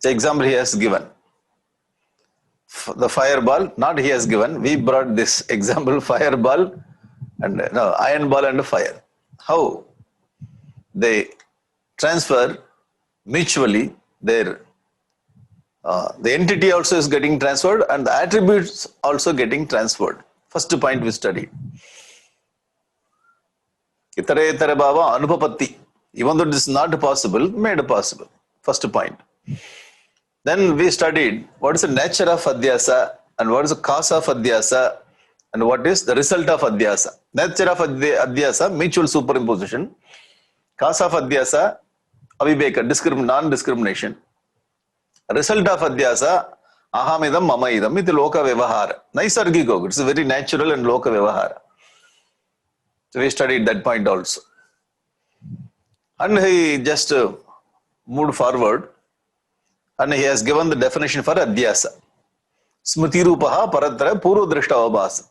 The example he has given. The fireball, not he has given. We brought this example, fireball and no, iron ball and fire. How they transfer mutually their the entity also is getting transferred and the attributes also getting transferred. First point we studied. Itare itare bhava anupapatti. Even though this is not possible, made possible. First point. Then we studied what is the nature of adhyasa and what is the cause of adhyasa and what is the result of adhyasa. Nature of adhyasa, mutual superimposition. Cause of adhyasa, aviveka, non-discrimination. Result of adhyasa, ahamidam mamaidam, iti loka vyavahara. Naisargiko, it's very natural and loka vyavahara. So we studied that point also. And he just moved forward and he has given the definition for adhyasa. Smriti rupaha paratra purva drishta avabhasa.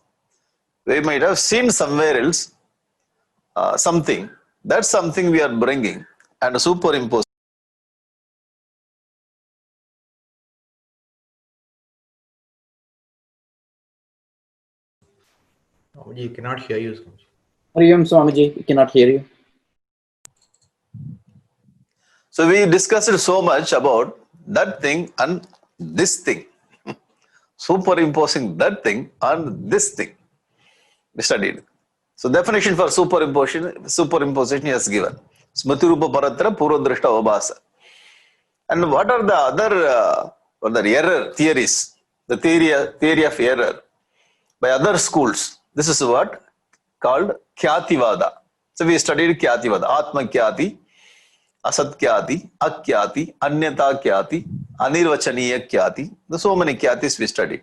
We might have seen somewhere else something. That's something we are bringing and superimpose. Swamiji, cannot hear you, Swamiji. Hariyam Swamiji, we cannot hear you. So we discussed so much about that thing and this thing. Superimposing that thing on this thing. We studied. So definition for superimposition is given. Smriti rupa paratra purva drishta avabhasa. And what are the other error theories? The theory of error by other schools. This is what called Kyativada. So we studied Kyativada. Atma Kyati, Asat Kyati, Akyati, Anyata Kyati, Anirvachaniya Kyati. There's so many Kyatis we studied.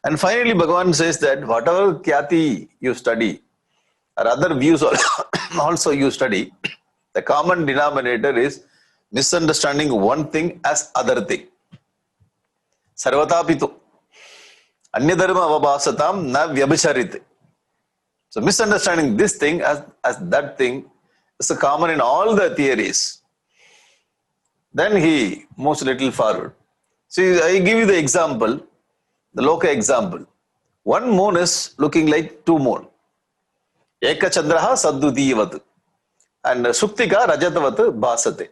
And finally Bhagavan says that whatever Kyati you study or other views also you study, the common denominator is misunderstanding one thing as other thing. Sarvatapitu. Anyadharma avabhasatam na vyabhicharit. So misunderstanding this thing as that thing is common in all the theories. Then he moves a little forward. See, I give you the example, the Loka example. One moon is looking like two moon. Eka chandraha saddutiyavat. And Suktika rajatavat bhasate.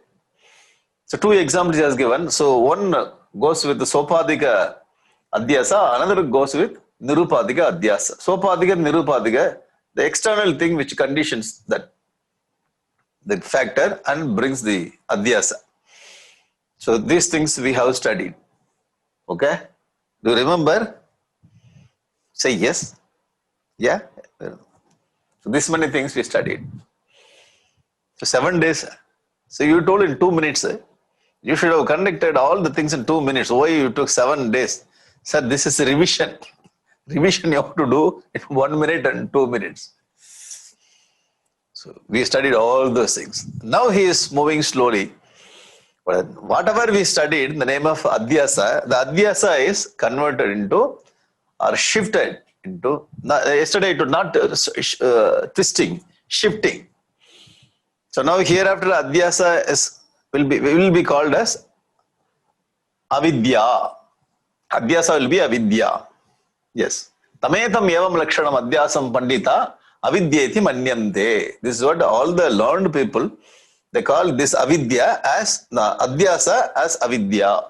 So two examples he has given. So one goes with the Sopadika Adhyasa, another goes with Nirupadika Adhyasa. Sopadika and Nirupadika, the external thing which conditions that the factor and brings the Adhyasa. So these things we have studied. Okay? Do you remember? Say yes. Yeah? So this many things we studied. So 7 days. So you told in 2 minutes. You should have conducted all the things in 2 minutes. Why you took 7 days? Sir, this is a revision. Revision you have to do in 1 minute and 2 minutes. So we studied all those things. Now he is moving slowly. But whatever we studied in the name of Adhyasa, the Adhyasa is converted into or shifted into, yesterday it was not twisting, shifting. So now hereafter Adhyasa will be called as Avidya. Adhyasa will be Avidya. Yes. Tametam evam lakshanam adhyasam pandita avidyeti manyante. This is what all the learned people, they call this avidya as adhyasa as avidya.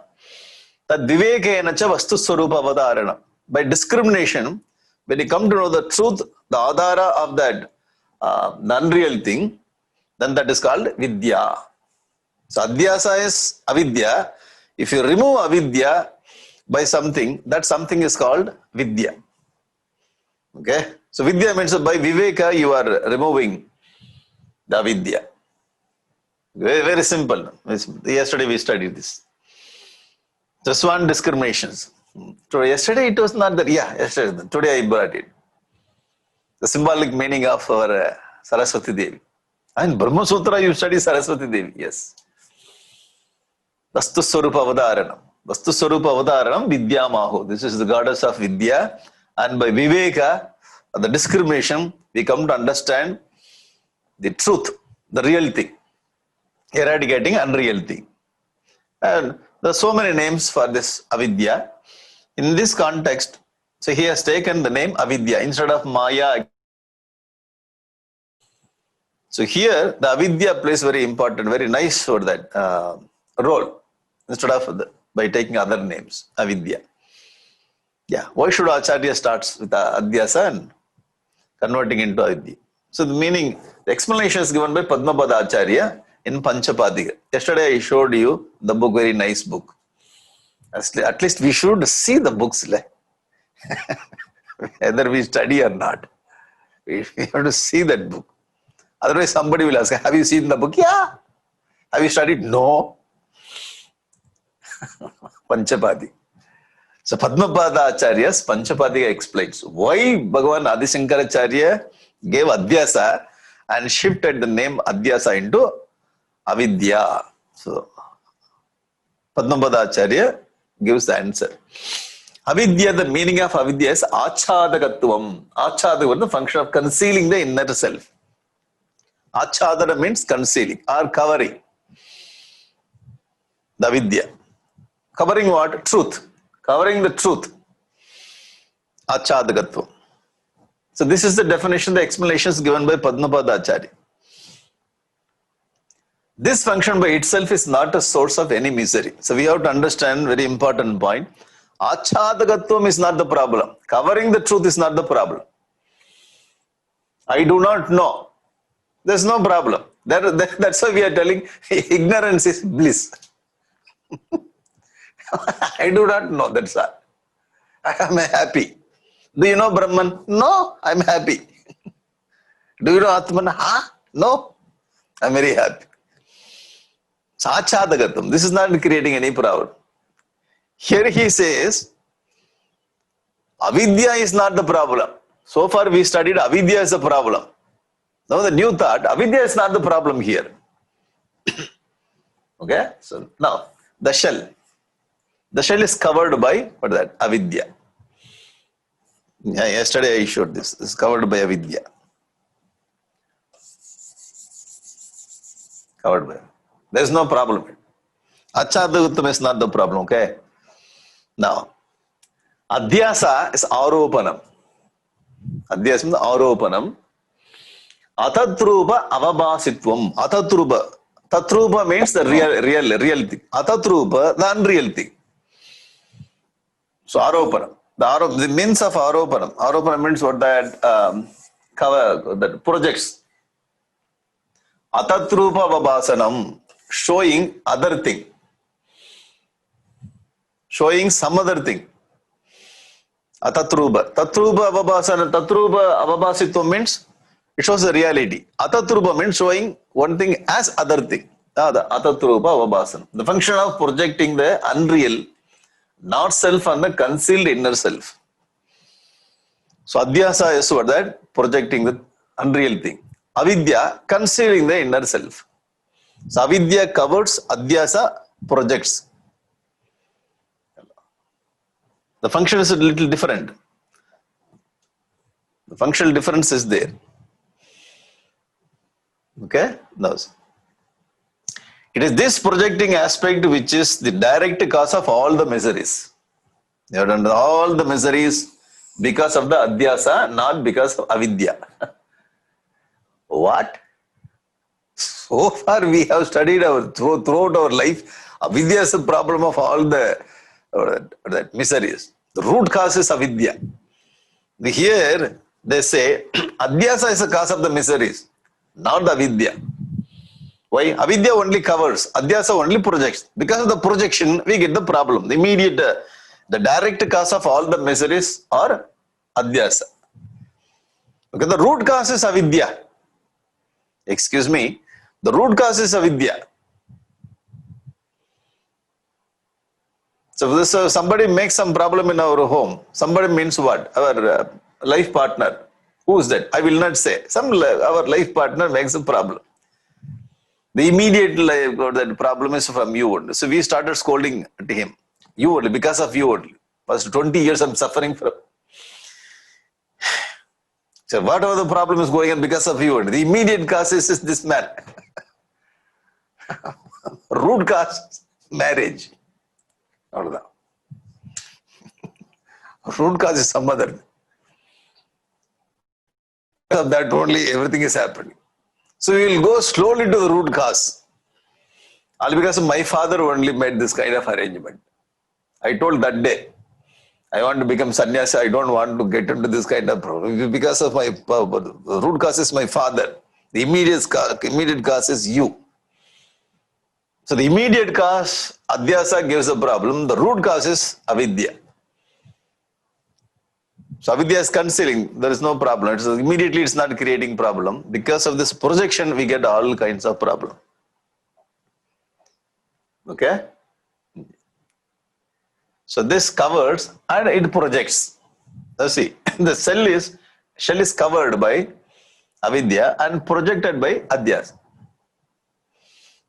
Tad vivekena cha vastu swarupa avadharana. By discrimination, when you come to know the truth, the adhara of that the unreal thing, then that is called vidya. So adhyasa is avidya. If you remove avidya by something, that something is called vidya. Okay? So vidya means by viveka you are removing the avidya. Very, very simple. Yesterday we studied this. Just one discriminations. So yesterday it was not that. Yeah, yesterday. Today I brought it. The symbolic meaning of our Saraswati Devi. And Brahma Sutra you study Saraswati Devi. Yes. Vastu Swarupa Avadharanam. Vastu Swarupa Avadharanam Vidya Maho. This is the goddess of Vidya. And by Viveka, the discrimination, we come to understand the truth, the real thing. Eradicating unreal thing. And There are so many names for this avidya. In this context, so he has taken the name avidya instead of maya. So here the avidya plays very important, very nice for that role instead of by taking other names, avidya. Yeah, why should Acharya starts with adhyasa and converting into avidya? So the meaning, the explanation is given by Padmapada Acharya in Panchapadika. Yesterday I showed you the book, very nice book. At least we should see the books, whether we study or not. We have to see that book. Otherwise somebody will ask, have you seen the book? Yeah. Have you studied? No. Panchapadi. So Padmapada Acharya's Panchapadika explains why Bhagavan Adi Shankaracharya gave adhyasa and shifted the name adhyasa into avidya. So Padmapada Acharya gives the answer. Avidya, the meaning of avidya is achadagatvam. Achadagatvam, the function of concealing the inner self. Achadana means concealing or covering. The avidya. Covering what? Truth. Covering the truth. Achadagatvam. So this is the definition, the explanations given by Padmapada Acharya. This function by itself is not a source of any misery. So we have to understand very important point. Achadagatvam is not the problem. Covering the truth is not the problem. I do not know. There's no problem. That's why we are telling ignorance is bliss. I do not know, that's all. I am happy. Do you know Brahman? No, I'm happy. Do you know Atman? No, I'm very happy. Sachadagatam. This is not creating any problem. Here he says, avidya is not the problem. So far we studied avidya is the problem. Now the new thought, avidya is not the problem here. Okay, so now the shell. The shell is covered by, what is that? Avidya. Yeah, yesterday I showed this. This is covered by avidya. Covered by. There is no problem. Achadagattam is not the problem, okay? Now, adhyasa is aropanam. Adhyasa means aropanam. Atatrupa avabhasitvam. Atatrupa. Tatrupa means the real thing. Atatrupa, the unreal thing. So aropanam. The means of aropanam. Aropanam means what that cover, that projects. Atatrupa avabhasanam, showing other thing. Showing some other thing. Atatrupa. Tatrupa avabhasana. Tatrupa avabhasitvam means it shows the reality. Atatrupa means showing one thing as other thing. The atatrupa avabhasana. The function of projecting the unreal, not self and the concealed inner self. So adhyasa is what that? Projecting the unreal thing. Avidya, concealing the inner self. So avidya covers, adhyasa projects. The function is a little different. The functional difference is there. Okay? Now, it is this projecting aspect which is the direct cause of all the miseries. You have done all the miseries because of the adhyasa, not because of avidya. What? So far we have studied throughout our life, avidya is the problem of all the miseries. The root cause is avidya. Here they say adhyasa is the cause of the miseries, not the avidya. Why? Avidya only covers, adhyasa only projects. Because of the projection, we get the problem. The immediate, the direct cause of all the miseries are adhyasa. Okay, the root cause is avidya. Excuse me, the root cause is avidya. So somebody makes some problem in our home. Somebody means what? Our life partner. Who is that? I will not say. Our life partner makes a problem. The immediate that problem is from you only. So we started scolding at him. You only, because of you only. Past 20 years I'm suffering from. So whatever the problem is going on because of you only. The immediate cause is this man. Root cause, marriage. அவ்வளவுதான். Root cause is some other. Because of that only everything is happening. So we will go slowly to the root cause. All because my father only made this kind of arrangement. I told that day, I want to become sannyasi. I don't want to get into this kind of problem. Because of my root cause is my father. The immediate cause is you. So the immediate cause, adhyasa, gives a problem. The root cause is avidya. So avidya is concealing. There is no problem. Immediately it's not creating problem. Because of this projection, we get all kinds of problem. Okay? So this covers and it projects. Let's see, the shell is covered by avidya and projected by adhyasa.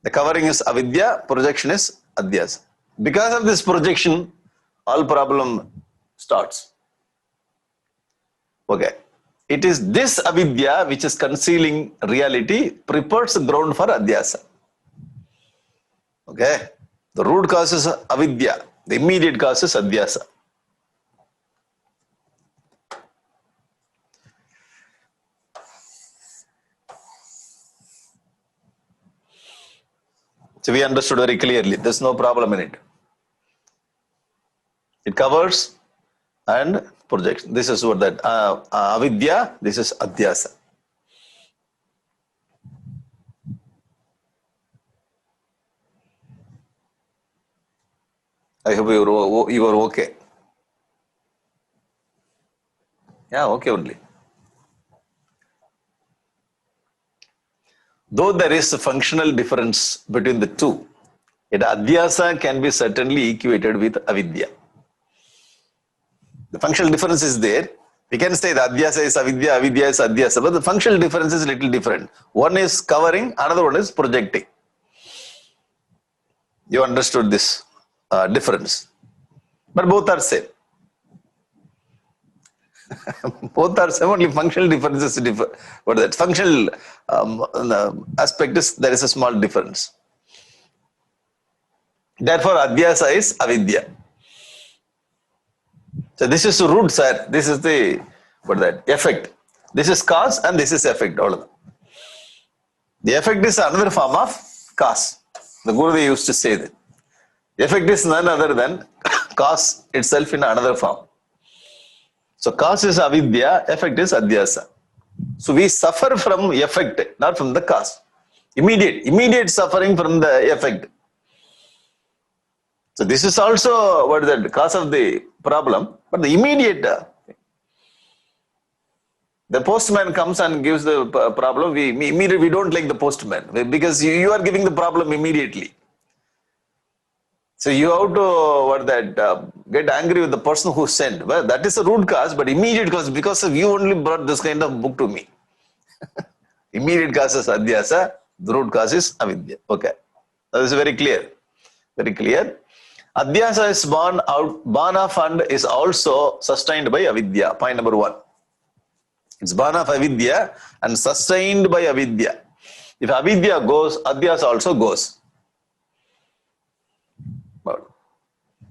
The covering is avidya, projection is adhyasa. Because of this projection, all problem starts. Okay. It is this avidya which is concealing reality, prepares the ground for adhyasa. Okay. The root cause is avidya. The immediate cause is adhyasa. So we understood very clearly. There's no problem in it. It covers and projects. This is what that avidya. This is adhyasa. I hope you are okay. Yeah, okay only. Though there is a functional difference between the two, yet adhyasa can be certainly equated with avidya. The functional difference is there. We can say that adhyasa is avidya, avidya is adhyasa, but the functional difference is a little different. One is covering, another one is projecting. You understood this difference. But both are same. Both are same, only functional differences differ. But that functional aspect is, there is a small difference. Therefore, adhyasa is avidya. So this is the root, sir. This is the, what that, effect. This is cause and this is effect. All of them. The effect is another form of cause. The Gurudev used to say that. The effect is none other than cause itself in another form. So cause is avidya, effect is adhyasa. So we suffer from effect, not from the cause. Immediate suffering from the effect. So this is also what is the cause of the problem, but the immediate, the postman comes and gives the problem. We don't like the postman because you are giving the problem immediately. So you have to get angry with the person who sent. Well, that is the root cause, but immediate cause, because of you only brought this kind of book to me. Immediate cause is adhyasa, the root cause is avidya. Okay. That is very clear. Very clear. Adhyasa is born of and is also sustained by avidya. Point number 1. It's born of avidya and sustained by avidya. If avidya goes, adhyasa also goes.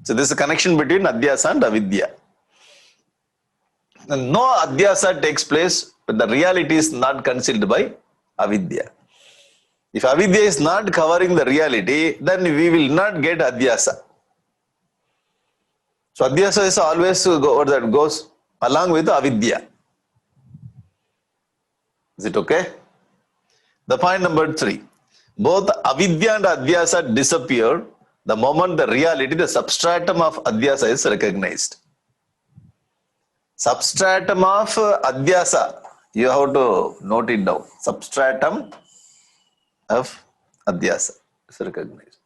So there is a connection between adhyasa and avidya. And no adhyasa takes place when the reality is not concealed by avidya. If avidya is not covering the reality, then we will not get adhyasa. So adhyasa is always that goes along with avidya. Is it okay? The point number 3. Both avidya and adhyasa disappear the moment the reality, the substratum of adhyasa is recognized. Substratum of adhyasa, you have to note it down. Substratum of adhyasa is recognized.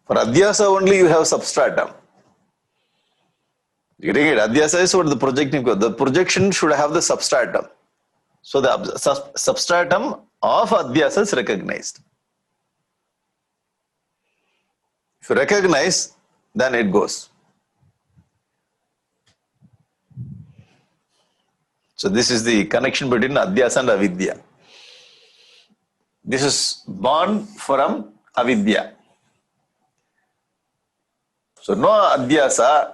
For adhyasa only you have substratum. You getting it? Adhyasa is what the projecting. The projection should have the substratum. So the substratum of adhyasa is recognized. If you recognize, then it goes. So this is the connection between adhyasa and avidya. This is born from avidya. So no adhyasa.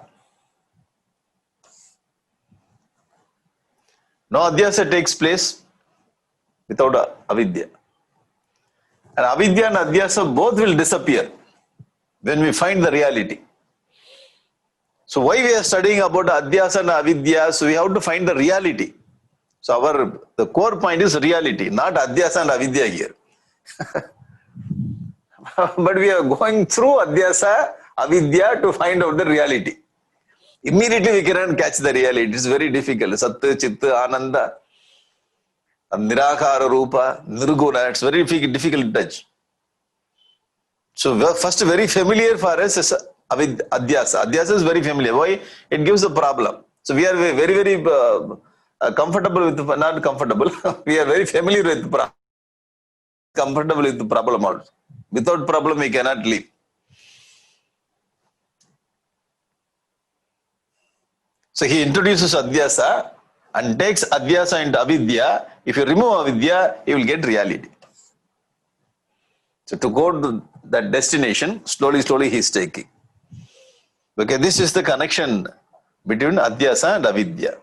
No adhyasa takes place without avidya. And avidya and adhyasa both will disappear when we find the reality. So why we are studying about adhyasa and avidya? So we have to find the reality. So the core point is reality, not adhyasa and avidya here. But we are going through adhyasa, avidya to find out the reality. Immediately we cannot catch the reality. It's very difficult. Sat, Chit, Ananda, Nirakara, Rupa, Nirguna. It's very difficult to touch. So first very familiar for us is adhyasa. Adhyasa is very familiar. Why? It gives a problem. So we are very, very comfortable with, not comfortable, we are very familiar with comfortable with the problem also. Without problem we cannot live. So he introduces adhyasa and takes adhyasa into avidya. If you remove avidya, you will get reality. So to go to that destination, slowly he is taking. Okay, this is the connection between adhyasa and avidya.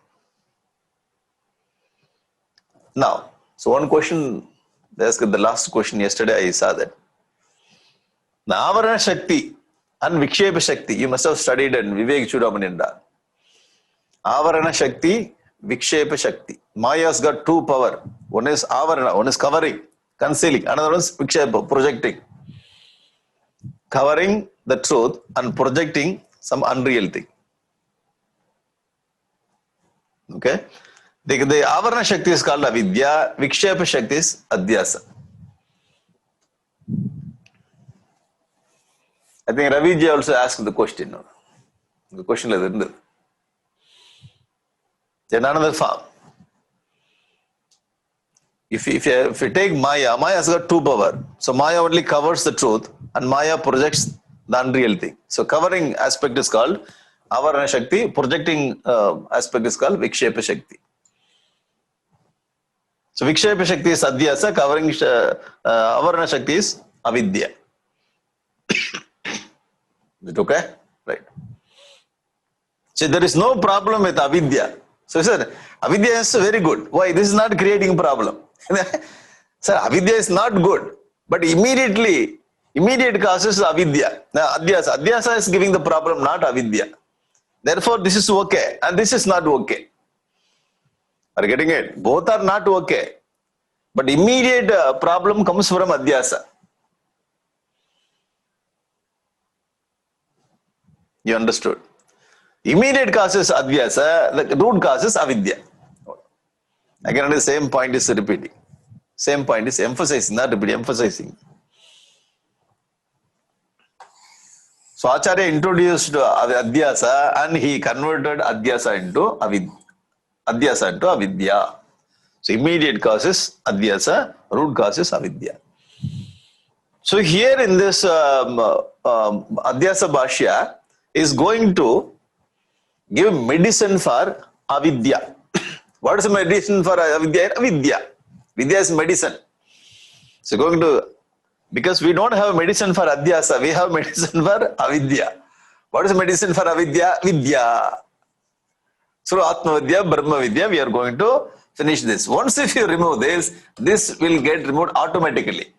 Now, so one question, the last question yesterday I saw that. Now, Avarana Shakti and Vikshepa Shakti, you must have studied in Vivek Chudamananda. Avarana Shakti, Vikshepa Shakti. Maya's got two power. One is Avarana, one is covering, concealing. Another one is Vikshepa, projecting. Covering the truth and projecting some unreal thing. Okay? The Avarana Shakti is called avidya, Vikshepa Shakti is adhyasa. I think Raviji also asked the question. The question is in another form. If you take Maya, Maya has got two power. So Maya only covers the truth and Maya projects the unreal thing. So covering aspect is called Avarana Shakti, projecting aspect is called Vikshepa Shakti. So Vikshepa Shakti is adhyasa, covering Avarana Shakti is avidya. Is it okay? Right. So there is no problem with avidya. So he said, avidya is very good. Why? This is not creating problem. Sir, avidya is not good. But immediate causes avidya. Now, adhyasa is giving the problem, not avidya. Therefore, this is okay and this is not okay. Are you getting it? Both are not okay. But immediate problem comes from adhyasa. You understood? Immediate causes adhyasa, the root causes avidya. Again, the same point is repeating. Same point is emphasizing, not repeating, emphasizing. So Acharya introduced adhyasa and he converted adhyasa into avidya. So immediate causes adhyasa, root causes avidya. So here in this adhyasa bhashya is going to give medicine for avidya. What is medicine for avidya? Avidya. Vidya is medicine. So going to, because we don't have medicine for adhyasa, we have medicine for avidya. What is medicine for avidya? Vidya. Through Atma Vidya, Brahma Vidya, we are going to finish this. Once if you remove this will get removed automatically.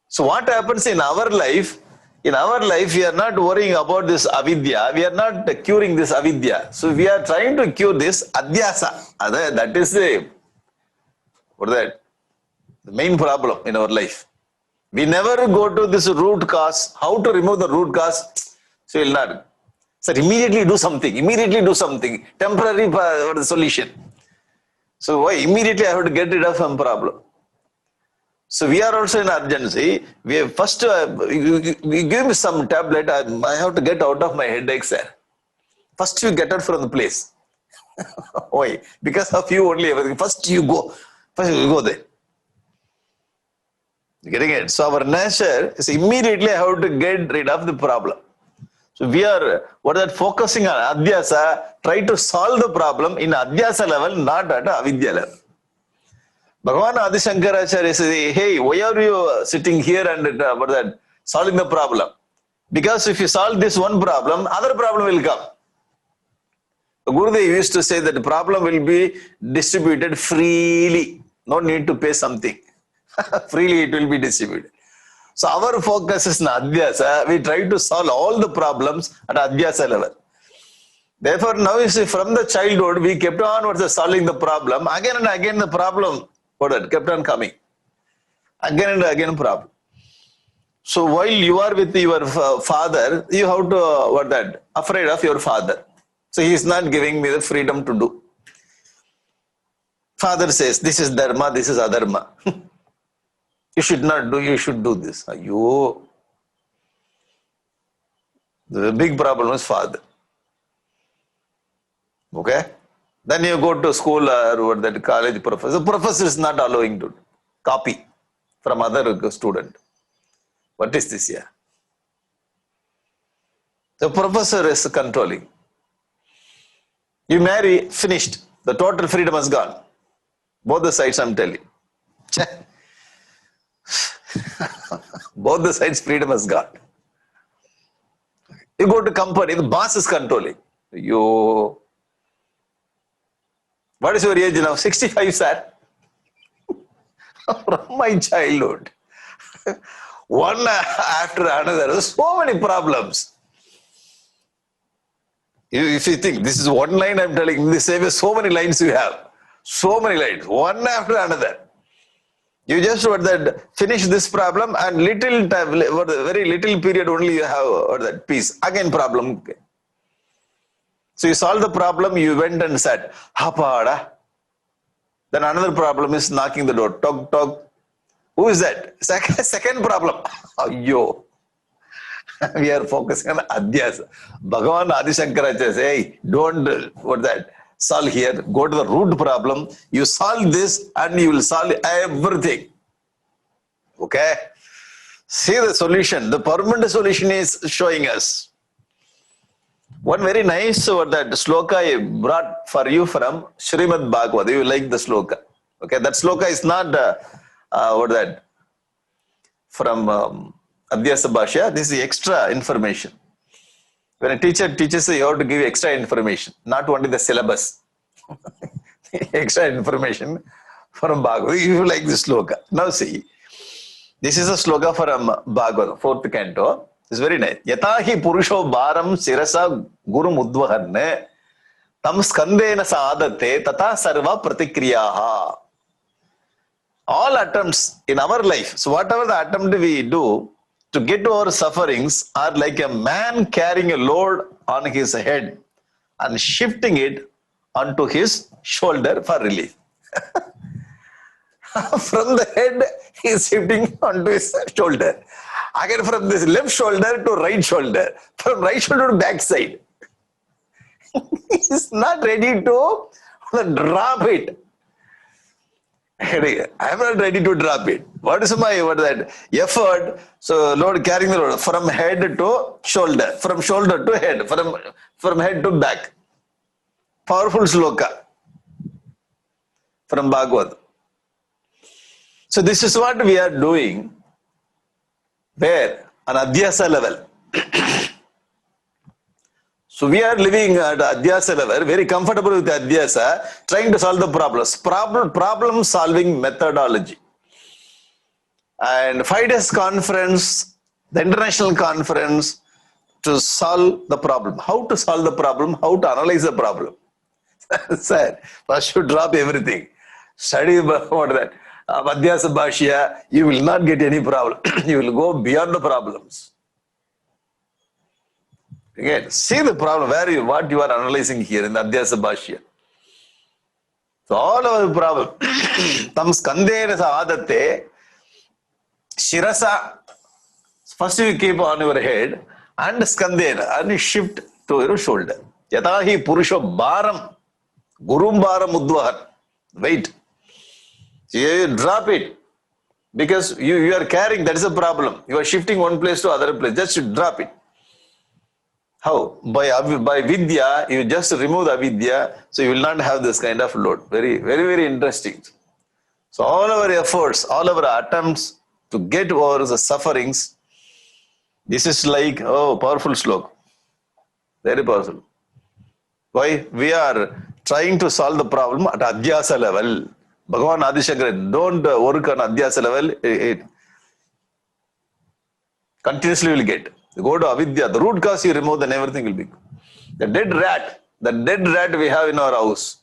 So what happens in our life? In our life, we are not worrying about this avidya. We are not curing this avidya. So we are trying to cure this adhyasa. That is the main problem in our life. We never go to this root cause. How to remove the root cause? So we will not. Sir, immediately do something. Immediately do something. Temporary solution. So why? Immediately I have to get rid of some problem. So we are also in urgency. We have first, you give me some tablet. I have to get out of my headache, sir. First you get out from the place. Why? Because of you only. First you go there. You getting it? So our nature is immediately I have to get rid of the problem. So we are, focusing on adhyasa, try to solve the problem in adhyasa level, not at avidya level. Bhagavan Adi Shankaracharya says, hey, why are you sitting here and solving the problem? Because if you solve this one problem, other problem will come. Gurudev used to say that the problem will be distributed freely. No need to pay something. Freely it will be distributed. So our focus is in Adhyasa. We try to solve all the problems at Adhyasa level. Therefore, now you see, from the childhood, we kept on solving the problem. Again and again, the problem kept on coming. Again and again, problem. So while you are with your father, you have to afraid of your father. So he is not giving me the freedom to do. Father says, this is dharma, this is adharma. You should not do, you should do this. The big problem is father. Okay? Then you go to school or that college professor. The professor is not allowing to copy from other student. What is this here? The professor is controlling. You marry, finished. The total freedom has gone. Both the sides, I'm telling. Both the sides, freedom has gone. You go to company, the boss is controlling. What is your age now? 65, sir. From my childhood. One after another, so many problems. If you think this is one line I'm telling, in this same way, so many lines you have. So many lines, one after another. You just finish this problem and little time, very little period only you have that peace. Again problem. So you solve the problem, you went and said, Hapada. Then another problem is knocking the door. Tog, tog. Who is that? Second problem. Yo. We are focusing on Adhyasa. Bhagavan Adi Shankaracharya says, hey, don't, solve here. Go to the root problem. You solve this and you will solve everything. Okay? See the solution. The permanent solution is showing us. One very nice sloka I brought for you from Srimad Bhagavad. You like the sloka. Okay, that sloka is not from Adhyasa Bhashya. This is extra information. When a teacher teaches, you have to give extra information, not only the syllabus. Extra information from Bhagavad. You like this sloka. Now see, this is a sloka from Bhagavad, 4th canto. It's very nice. Yatahi purusho bharam sirasa guru mudvahanne tam skandena sadate tata sarva pratikriyaha. All attempts in our life, so whatever the attempt we do to get over sufferings are like a man carrying a load on his head and shifting it onto his shoulder for relief. From the head, he is shifting onto his shoulder. Again, from this left shoulder to right shoulder, from right shoulder to back side. He is not ready to drop it. I am not ready to drop it. What is my effort? So, Lord carrying the load from head to shoulder, from shoulder to head, from head to back. Powerful sloka from Bhagavad. So, this is what we are doing. Where? On Adhyasa level. So we are living at Adhyasa level, very comfortable with Adhyasa, trying to solve the problems. Problem solving methodology. And 5 days conference, the international conference to solve the problem. How to solve the problem? How to analyze the problem? Sir, first you drop everything. Study about that. Adhyasa Bhashya, you will not get any problem. You will go beyond the problems. Again, see the problem, what you are analyzing here in the Adhyasa Bhashya. So all of the problem. Tam skandena sadate, shirasa, first you keep on your head, and skandena, and you shift to your shoulder. Yatahi purusho bharam, gurum bharam udvahan. Wait. You drop it. Because you are carrying, that is a problem. You are shifting one place to other place. Just drop it. How? By vidya, you just remove the avidya, so you will not have this kind of load. Very, very, very interesting. So all our efforts, all our attempts to get over the sufferings, this is like, oh, powerful sloka. Very powerful. Why? We are trying to solve the problem at Adhyasa level. Bhagavan Adishankara, don't work on Adhyasa level. It continuously will get. You go to Avidya, the root cause you remove, then everything will be good. The dead rat we have in our house.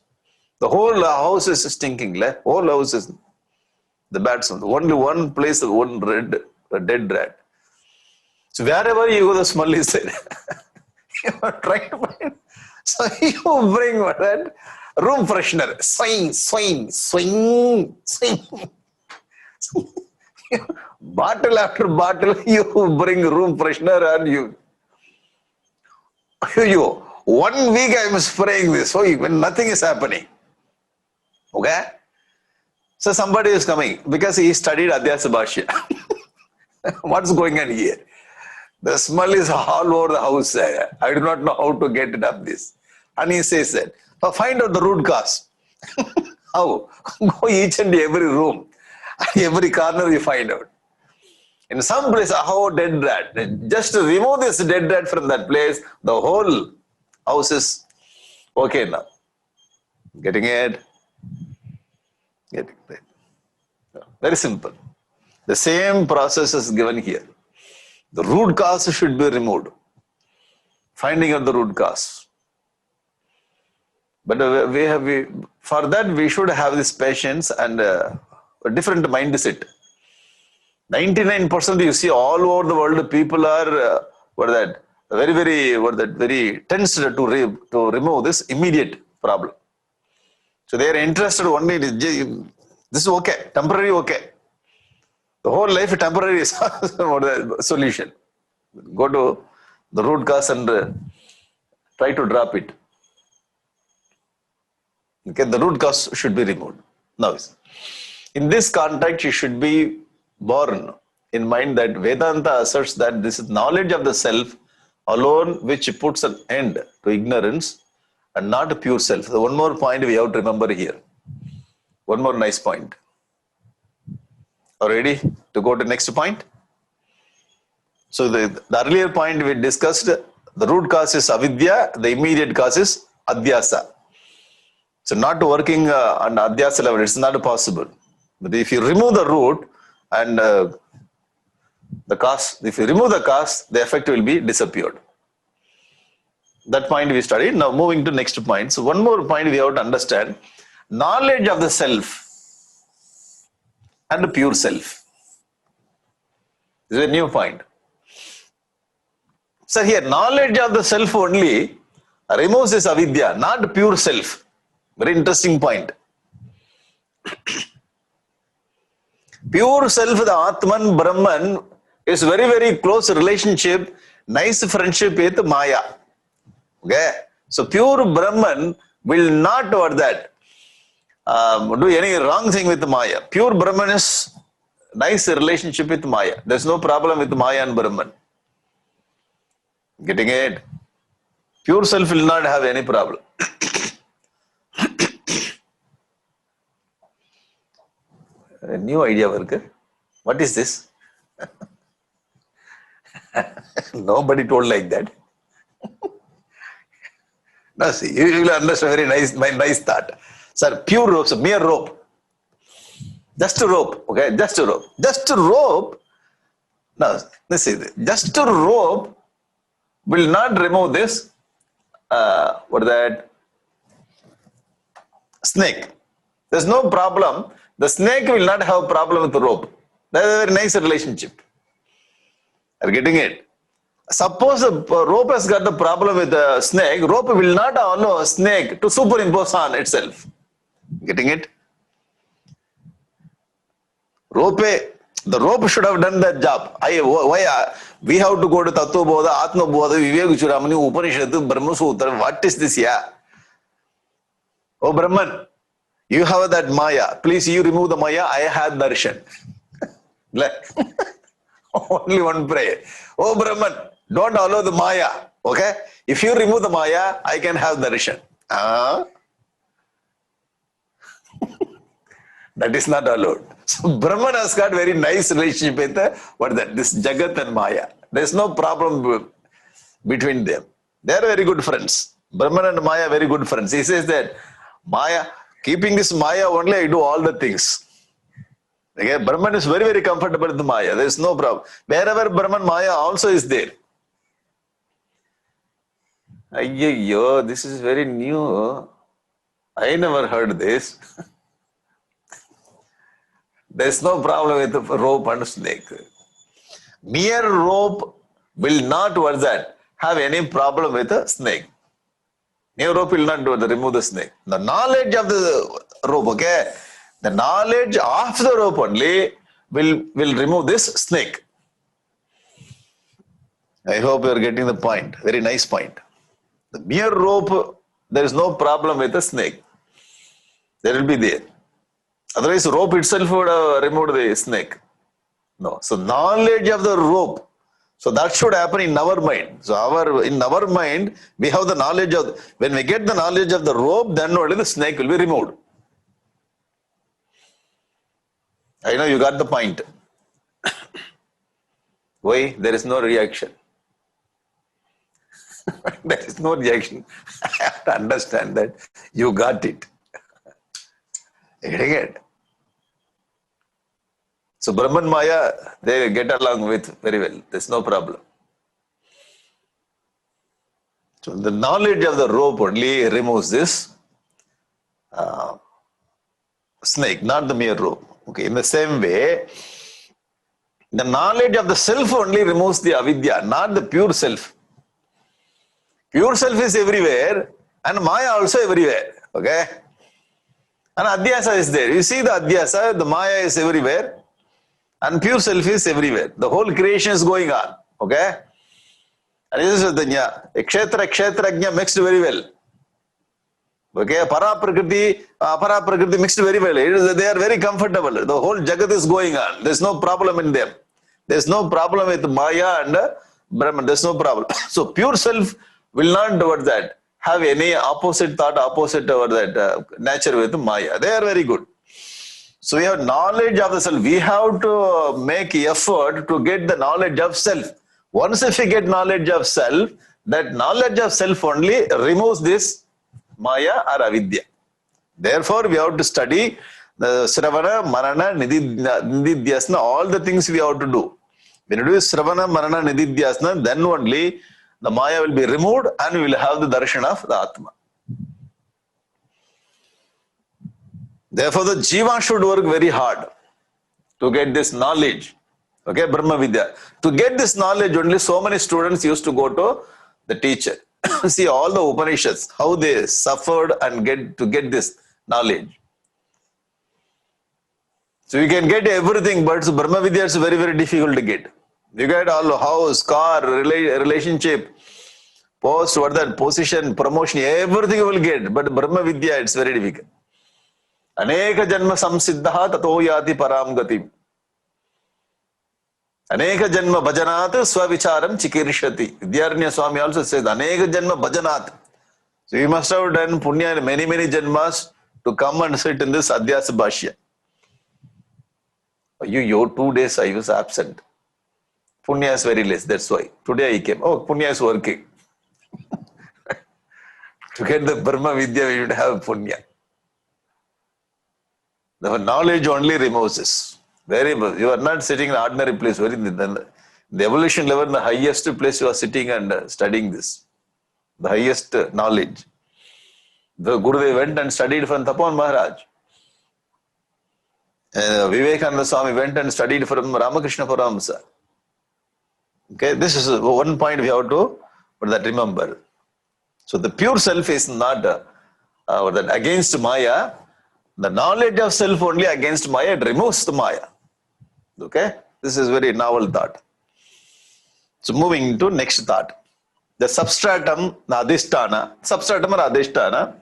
The whole house is stinking. Whole house is the bad smell. Only one place, one dead rat. So wherever you go, the smell is there. You are trying to find. So you bring that room freshener. Swing, swing, swing, swing. Bottle after bottle, you bring room freshener and you 1 week I am spraying this. So when nothing is happening. Okay? So somebody is coming because he studied Adhyasa Bhashya. What's going on here? The smell is all over the house. I do not know how to get it up this. And he says that. Find out the root cause. How? Go each and every room. Every corner you find out. In some place, how dead rat. Just to remove this dead rat from that place, the whole house is okay now. Getting it? Getting it. Very simple. The same process is given here. The root cause should be removed. Finding out the root cause. But for that we should have this patience and a different mindset. 99% you see all over the world, people are very tense to remove this immediate problem. So they are interested only in this is okay, temporary okay. The whole life temporary is the solution. Go to the root cause and try to drop it. Okay, the root cause should be removed. Now, in this context, you should be borne in mind that Vedanta asserts that this is knowledge of the self alone which puts an end to ignorance and not a pure self. So one more point we have to remember here. One more nice point. Are you ready to go to the next point? So the earlier point we discussed, the root cause is avidya, the immediate cause is adhyasa. So not working on adhyasa level, it's not possible. But if you remove the root and the cause, if you remove the cause, the effect will be disappeared. That point we studied. Now moving to next point. So one more point we have to understand. Knowledge of the self and the pure self. This is a new point. So here, knowledge of the self only removes this avidya, not pure self. Very interesting point. Pure self, the Atman, Brahman, is very, very close relationship, nice friendship with Maya. Okay? So pure Brahman will not do that. Do any wrong thing with Maya. Pure Brahman is nice relationship with Maya. There's no problem with Maya and Brahman. Getting it? Pure self will not have any problem. A new idea worker. What is this? Nobody told like that. Now see, you will understand very nice, my nice thought. Sir, pure rope, so mere rope. Just a rope, okay? Just a rope. Just a rope. Now, let's see, just a rope will not remove this, snake. There's no problem. The snake will not have a problem with the rope. That's a very nice relationship. Are you getting it? Suppose the rope has got the problem with the snake, rope will not allow a snake to superimpose on itself. Getting it? The rope should have done that job. We have to go to Tattva Bodha, Atma Bodha, Vivek Churamani, Upanishad, Brahma Sutra. What is this? Yeah. Oh Brahman, you have that Maya. Please, you remove the Maya. I have darshan. Only one prayer. Oh Brahman, don't allow the Maya. Okay? If you remove the Maya, I can have darshan. That is not allowed. So Brahman has got very nice relationship with this Jagat and Maya. There is no problem between them. They are very good friends. Brahman and Maya are very good friends. He says that Maya, keeping this Maya only, I do all the things. Okay? Brahman is very, very comfortable with Maya. There is no problem. Wherever Brahman, Maya also is there. Ayyo, this is very new. I never heard this. There is no problem with rope and snake. Mere rope will not, what's that, have any problem with a snake. Mere rope will not remove the snake. The knowledge of the rope, okay? The knowledge of the rope only will remove this snake. I hope you are getting the point. Very nice point. The mere rope, there is no problem with the snake. There will be there. Otherwise, rope itself would have removed the snake. No. So, knowledge of the rope. So, that should happen in our mind. So, in our mind, we have the knowledge of, when we get the knowledge of the rope, then only the snake will be removed. I know you got the point. Why? There is no reaction. There is no reaction. I have to understand that you got it. You getting it? So Brahman Maya, they get along with very well. There's no problem. So the knowledge of the rope only removes this snake, not the mere rope. Okay. In the same way, the knowledge of the self only removes the avidya, not the pure self. Pure self is everywhere and Maya also everywhere. Okay. And Adhyasa is there. You see the Adhyasa, the Maya is everywhere and pure self is everywhere. The whole creation is going on. Okay. And this is the Kshetra mixed very well. Okay. Para Prakriti mixed very well. They are very comfortable. The whole Jagat is going on. There is no problem in them. There is no problem with Maya and Brahman. There is no problem. So pure self will not do that. Have any opposite thought, opposite over that nature with Maya. They are very good. So we have knowledge of the self. We have to make effort to get the knowledge of self. Once if we get knowledge of self, that knowledge of self only removes this Maya or Avidya. Therefore, we have to study the Sravana, Marana, Nididhyasana, all the things we have to do. When you do Sravana, Marana, Nididhyasana, then only the Maya will be removed and we will have the darshan of the Atma. Therefore, the Jiva should work very hard to get this knowledge. Okay, Brahma Vidya. To get this knowledge, only so many students used to go to the teacher. See all the Upanishads, how they suffered and get this knowledge. So you can get everything, but Brahma Vidya is very, very difficult to get. You get all house, car, relationship, post, what that position, promotion, everything you will get. But Brahma Vidya, it's very difficult. Aneka janma samsiddha tato yati param gatim. Aneka janma bhajanat swavicharam chikirshati. Vidyaranya Swami also says, Aneka janma bhajanat. So you must have done punya in many, many janmas to come and sit in this Adhyasa Bhashya. You 2 days I was absent. Punya is very less, that's why. Today I came. Oh, Punya is working. To get the Brahma Vidya, we should have Punya. The knowledge only removes this. Very much. You are not sitting in an ordinary place. The evolution level, the highest place you are sitting and studying this. The highest knowledge. The Gurudev went and studied from Tapan Maharaj. Vivekananda Swami went and studied from Ramakrishna Paramahamsa. Okay, this is one point we have to remember. So the pure self is not against Maya. The knowledge of self only against Maya, it removes the Maya. Okay, this is very novel thought. So moving to next thought. The substratum, the adhisthana, substratum or adhisthana,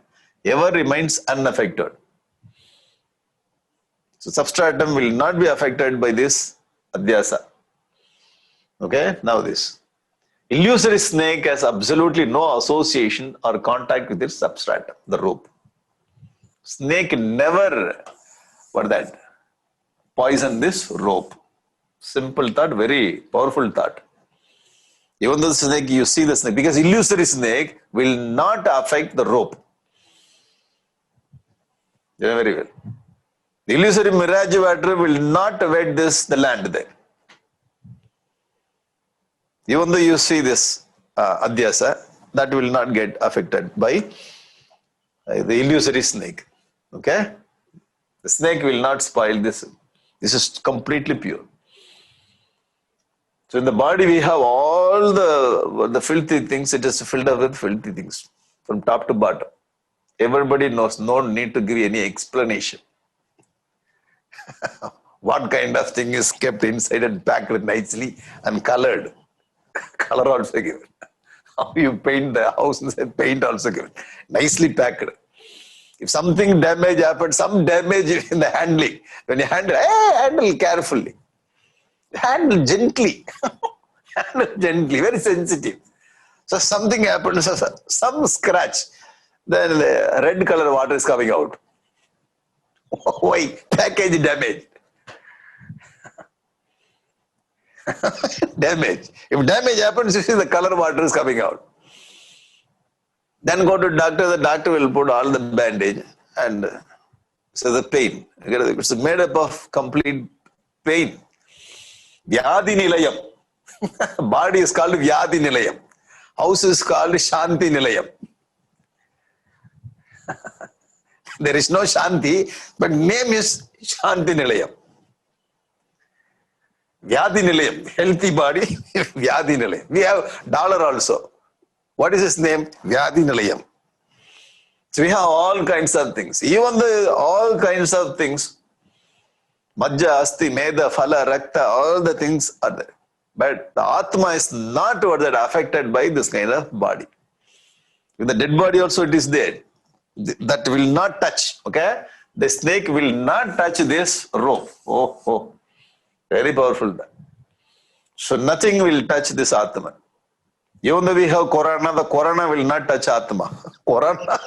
ever remains unaffected. So substratum will not be affected by this adhyasa. Okay, now this. Illusory snake has absolutely no association or contact with its substratum, the rope. Snake never what that? Poison this rope. Simple thought, very powerful thought. Even though the snake, you see the snake, because illusory snake will not affect the rope. You know very well. The illusory mirage water will not wet the land there. Even though you see this adhyasa, that will not get affected by the illusory snake. Okay? The snake will not spoil this. This is completely pure. So in the body we have all the filthy things. It is filled up with filthy things from top to bottom. Everybody knows. No need to give any explanation. What kind of thing is kept inside and packed nicely and colored. Color also given. How you paint the house, paint also given. Nicely packed. If something damage happens, some damage in the handling. When you handle carefully. Handle gently. Handle gently, very sensitive. So something happens, some scratch. Then red color water is coming out. Why? Package damaged. Damage. If damage happens, you see the color water is coming out. Then go to doctor, the doctor will put all the bandage and so the pain. It's made up of complete pain. Vyadhi Nilayam. Body is called Vyadhi Nilayam. House is called Shanti Nilayam. There is no Shanti, but name is Shanti Nilayam. Vyadhi Nilayam. Healthy body, Vyadhi Nilayam. We have dollar also. What is his name? Vyadhi Nilayam. So we have all kinds of things. Even all kinds of things, Majja, Asti, Meda, Phala, Rakta, all the things are there. But the Atma is not affected by this kind of body. With the dead body also it is there. That will not touch. Okay? The snake will not touch this rope. Oh. Very powerful. So nothing will touch this Atma. Even though we have the Corona will not touch Atma. Corona,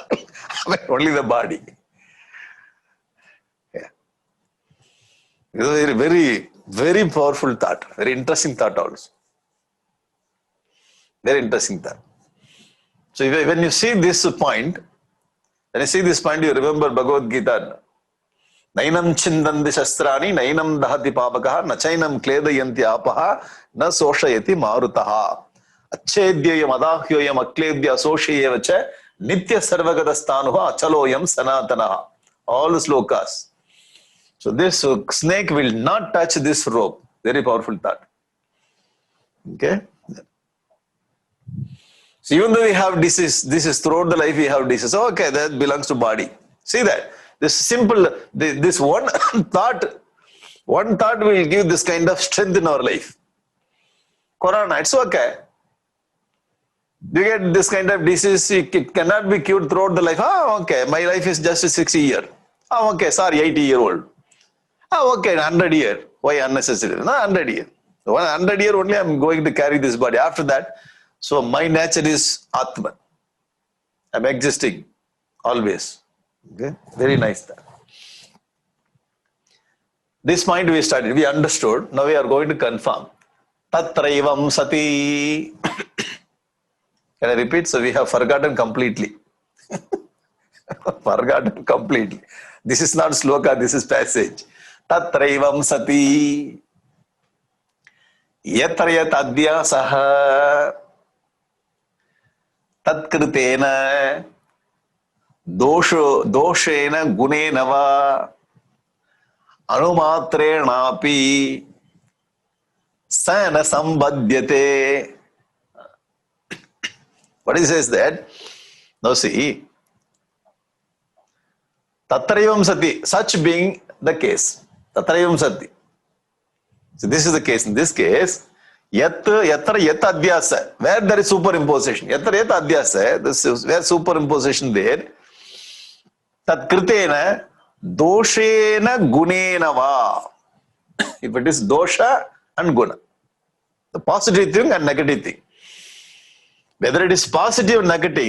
only the body. Yeah. It is a very, very powerful thought. Very interesting thought also. Very interesting thought. So when you see this point, you remember Bhagavad Gita. Nainam chindandi shastrani, nainam dahati papakaha, nachainam kledayanti apaha, na soshayati marutaha. Achedhyayam adahyoyam aklebhya asoshayevacha, nitya sarvagadastanuha, achaloyam sanatanaha. All the slokas. So this snake will not touch this rope. Very powerful thought. Okay? So even though we have disease, this is throughout the life we have disease. Okay, that belongs to body. See that? This simple, this one thought will give this kind of strength in our life. Corona, it's okay. You get this kind of disease, it cannot be cured throughout the life. Okay, my life is just 60 years. Okay, sorry, 80-year-old. Okay, 100 years. Why unnecessary? No, 100 years. So 100 years only I'm going to carry this body. After that, so my nature is Atman. I'm existing always. Okay, very nice. This point we studied, we understood. Now we are going to confirm. Tatraivam sati. Can I repeat? So we have forgotten completely. Forgotten completely. This is not sloka, this is passage. Tatraivam sati. Yatrayat adhyasaha. Tatkritena. Doshena gunena va. Anumatrenapi. Sana sambadhyate. What he says that? Now see, Tatraivam sati, such being the case. Tatraivam sati. So this is the case. In this case, yatra yat adhyasa, where there is superimposition. Yatra yat adhyasa, this is where superimposition there. Tat kritena doshena gunena va. If it is dosha and guna, the positive thing and negative thing. Whether it is positive or negative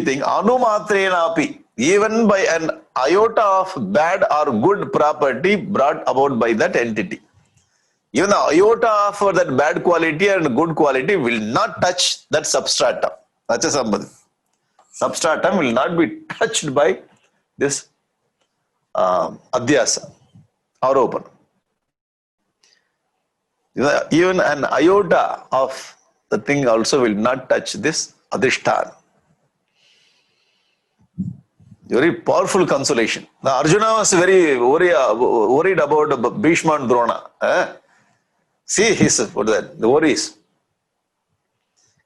thing, anumatrena api. even by an iota of bad or good property brought about by that entity. Even the iota of that bad quality and good quality will not touch that substratum. That's a sambandh. Substratum will not be touched by this adhyasa, aropan. Even an iota of the thing also will not touch this adhishthana. Very powerful consolation. Now Arjuna was very worried about Bhishma and Drona. See his, what is that? The worries.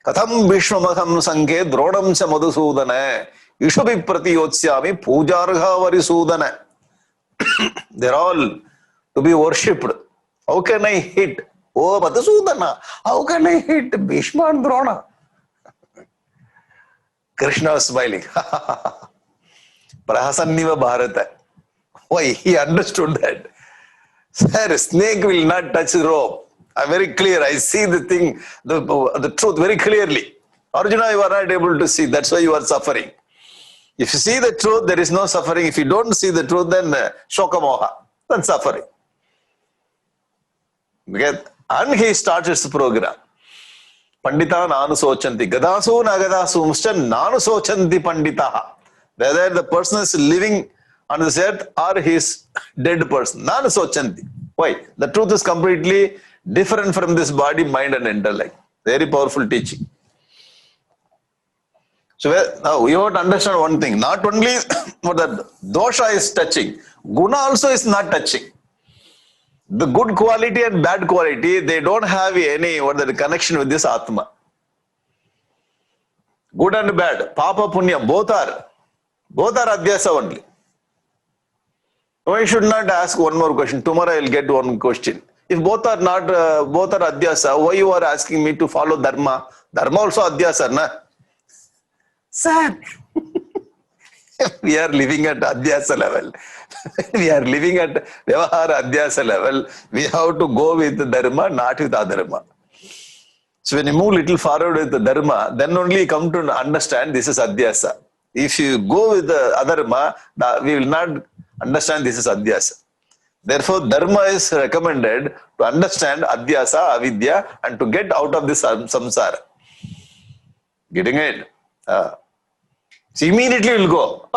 Katham Bhishmamaham Sankhe Dronam cha Madhusudana Ishubi Pratiyotsyami Pujargha Varisudana. They're all to be worshipped. How can I hit? Oh, Madhusudana. How can I hit Bhishma and Drona? Krishna was smiling. Prahasanniva Bharata. Why? He understood that. Sir, snake will not touch the rope. I'm very clear. I see the thing, the truth very clearly. Arjuna, you are not able to see. That's why you are suffering. If you see the truth, there is no suffering. If you don't see the truth, then shokamoha. Then suffering. Okay? And he starts his program. Pandita nanu sochanti. Gadasu nagadasu muscha nanu sochanti panditaha. Whether the person is living on this earth or he is dead person. Nanu sochanti. Why? The truth is completely different from this body, mind and intellect. Very powerful teaching. So now you have to understand one thing. Not only what the dosha is touching, guna also is not touching. The good quality and bad quality, they don't have any connection with this Atma. Good and bad, papa punya, both are adhyasa only. I should not ask one more question. Tomorrow I will get one question. If both are not, both are adhyasa, why you are asking me to follow dharma? Dharma also adhyasa, na? Sir, we are living at adhyasa level. We are living at vyavahara adhyasa level. We have to go with dharma, not with adharma. So when you move little forward with the dharma, then only you come to understand this is adhyasa. If you go with the adharma, we will not understand this is adhyasa. Therefore, dharma is recommended to understand adhyasa, avidya, and to get out of this samsara. Getting it? So immediately you'll go.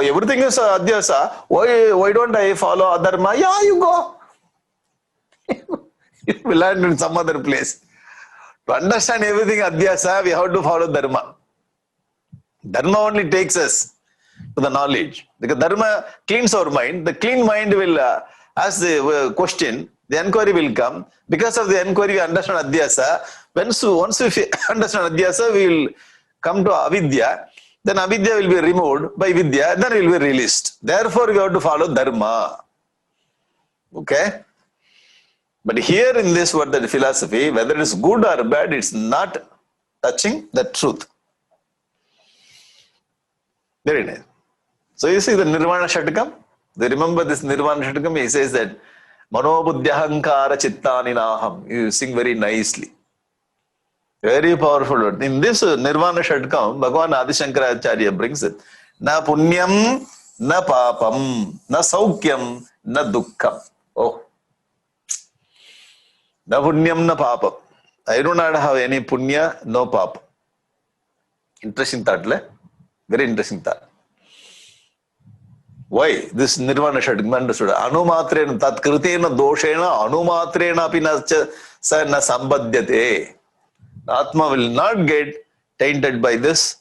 Everything is adhyasa. Why don't I follow adharma? Yeah, you go. You will land in some other place. To understand everything adhyasa, we have to follow dharma. Dharma only takes us to the knowledge. Because dharma cleans our mind. The clean mind will ask the question, the enquiry will come. Because of the enquiry, we understand adhyasa. Once we understand adhyasa, we will come to avidya. Then avidya will be removed by vidya, then it will be released. Therefore, we have to follow dharma. Okay? But here in this word, the philosophy, whether it is good or bad, it's not touching the truth. Very nice. So you see the Nirvana Shatakam? They remember this Nirvana Shatakam? He says that Manobuddhyahankara chittani naham. You sing very nicely. Very powerful word. In this Nirvana Shatakam, Bhagavan Adi Shankaracharya brings it. Na punyam, na papam, na saukyam, na dukkham. Oh. Na punyam, na papam. I do not have any punya, no papa. Interesting thought, le? Very interesting thought. Why? This Nirvana Shatakam understood. Anumatrena, tat kritena doshena, anumatrena api na sambadhyate. Atma will not get tainted by this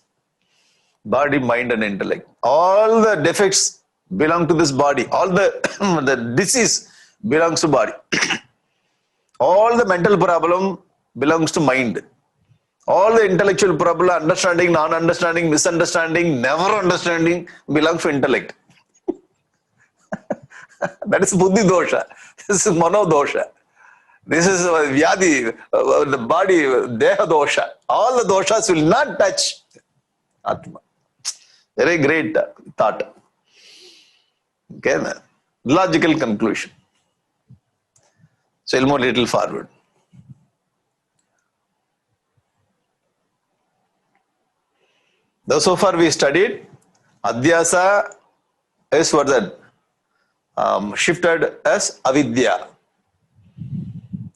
body, mind and intellect. All the defects belong to this body. All the disease belongs to body. All the mental problem belongs to mind. All the intellectual problem, understanding, non-understanding, misunderstanding, never understanding belongs to intellect. That is buddhi dosha. This is mano dosha. This is vyadi, the body, deha dosha. All the doshas will not touch Atma. Very great thought. Okay, logical conclusion. So we'll move a little forward. Thus, so far we studied Adhyasa is what that shifted as avidya.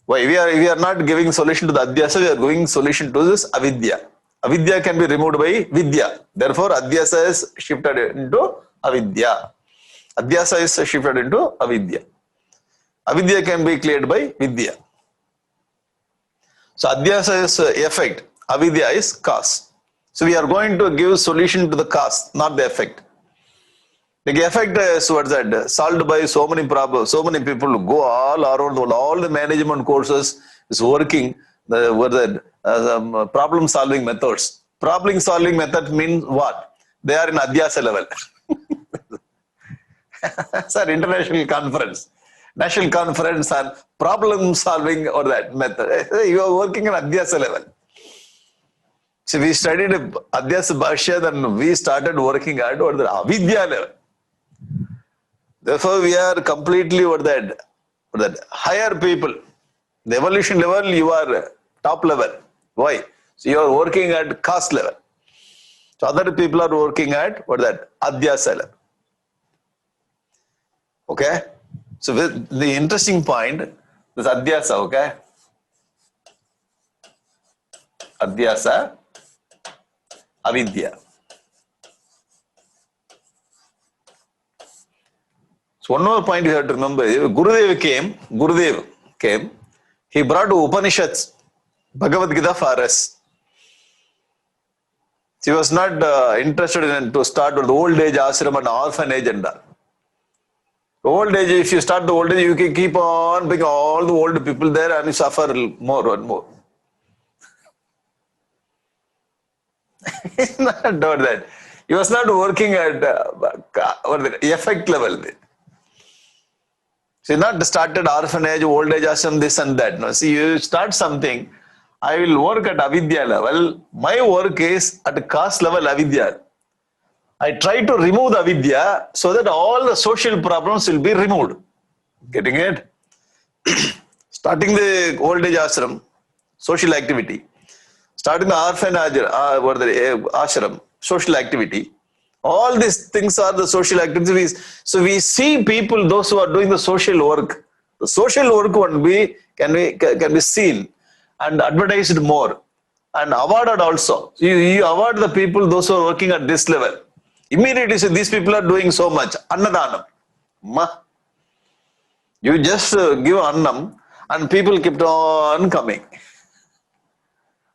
Why? We are not giving solution to the adhyasa, we are giving solution to this avidya. Avidya can be removed by vidya. Therefore, adhyasa is shifted into avidya. Adhyasa is shifted into avidya. Avidya can be cleared by vidya. So adhyasa is effect, avidya is cause. So we are going to give solution to the cause, not the effect. The effect is what's that? Solved by so many problems, so many people go all around the world, all the management courses is working the problem solving methods. Problem solving method means what? They are in adhyasa level. Sir, international conference, national conference on problem solving or that method. You are working on adhyasa level. So we studied adhyasa bhashya, then we started working at what the avidya level. Therefore, we are completely what that higher people. The evolution level, you are top level. Why? So you are working at caste level. So other people are working at what that adhyasa level. Okay? So the interesting point is adhyasa, okay? Adhyasa, avidya. So one more point you have to remember, Gurudev came, he brought Upanishads, Bhagavad Gita for us. He was not interested in to start with the old age ashram and orphanage and all. Old age, if you start the old age, you can keep on bringing all the old people there and you suffer more and more. He's not doing that. He was not working at effect level. So not started orphanage, old age ashram, this and that. No, see, you start something. I will work at avidya level. My work is at caste level avidya. I try to remove the avidya so that all the social problems will be removed. Getting it? Starting the old age ashram, social activity. Starting the orphanage ashram, social activity. All these things are the social activities. So we see people, those who are doing the social work. The social work can be seen and advertised more and awarded also. You award the people, those who are working at this level. Immediately say, these people are doing so much. Annadanam. You just give annam and people kept on coming.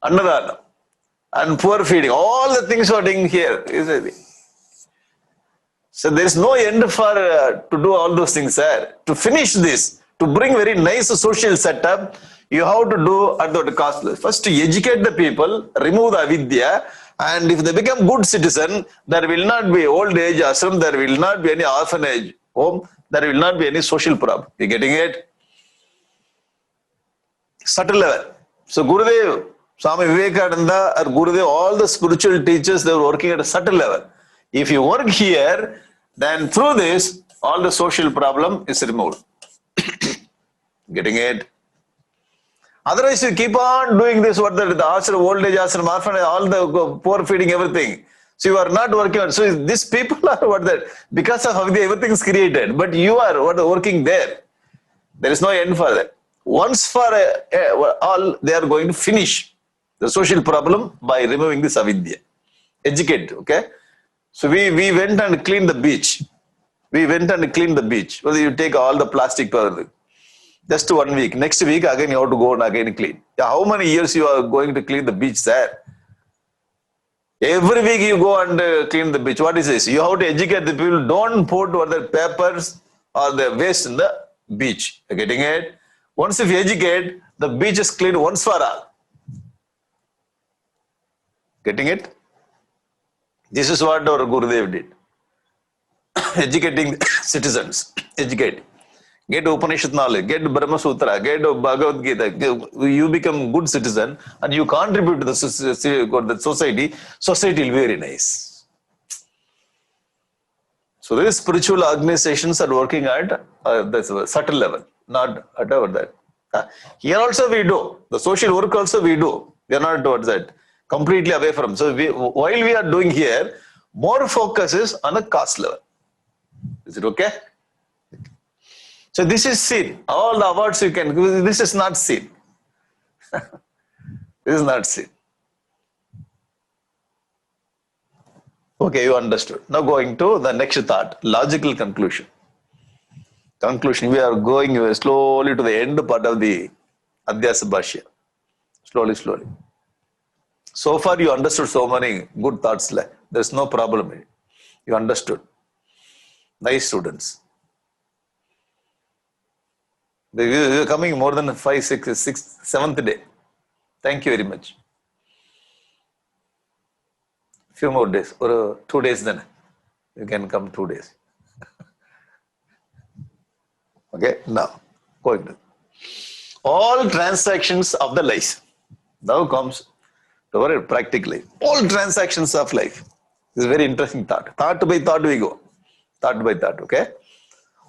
Annadanam. And poor feeding. All the things are doing here. So there is no end for to do all those things, sir. To finish this, to bring very nice social setup, you have to do at the cost. First, to educate the people, remove the avidya, and if they become good citizen, there will not be old age ashram, there will not be any orphanage home, there will not be any social problem. You getting it? Subtle level. So Gurudev, Swami Vivekananda or Gurudev, all the spiritual teachers, they were working at a subtle level. If you work here, then through this, all the social problem is removed. Getting it? Otherwise, you keep on doing this, what the ashram, old age ashram, orphanage, all the poor feeding, everything. So you are not working on. So these people are what that, because of avidya, everything is created, but you are what working there. There is no end for that. Once for all, they are going to finish the social problem by removing this avidya. Educate, okay? So we went and cleaned the beach. Well, you take all the plastic powder. Just 1 week. Next week, again you have to go and again clean. Yeah, how many years you are going to clean the beach, sir? Every week you go and clean the beach. What is this? You have to educate the people. Don't put the papers or the waste in the beach. You're getting it? Once if you educate, the beach is clean once for all. Getting it? This is what our Gurudev did. Educating citizens. Educate. Get Upanishad knowledge, get Brahma Sutra, get Bhagavad Gita. You become good citizen and you contribute to the society. Society will be very nice. So these spiritual organizations are working at the subtle level, not at that. Here also we do. The social work also we do. We are not towards that. Completely away from. So while we are doing here, More focus is on a cost level. Is it okay? So this is seen. All the awards you can, this is not seen. This is not seen. Okay, you understood. Now going to the next thought, logical conclusion. Conclusion, we are going slowly to the end part of the Adhyasa Bhashya. Slowly. So far you understood so many good thoughts. There's no problem in it. You understood. Nice students. You are coming more than 5, 6, 7th day. Thank you very much. Few more days or 2 days then. You can come 2 days. Okay, now going to all transactions of the life. Now comes to it practically. All transactions of life. This is a very interesting thought. Thought by thought we go. Thought by thought, okay?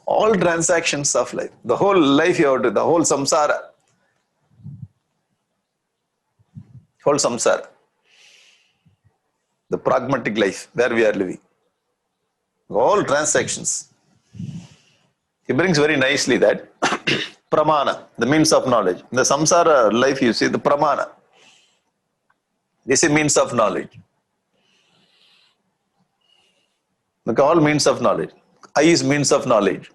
All transactions of life. The whole life you have to, the whole samsara. Whole samsara. The pragmatic life where we are living. All transactions. He brings very nicely that pramana, the means of knowledge. In the samsara life, you see the pramana. This is means of knowledge. Look, all means of knowledge. I is means of knowledge.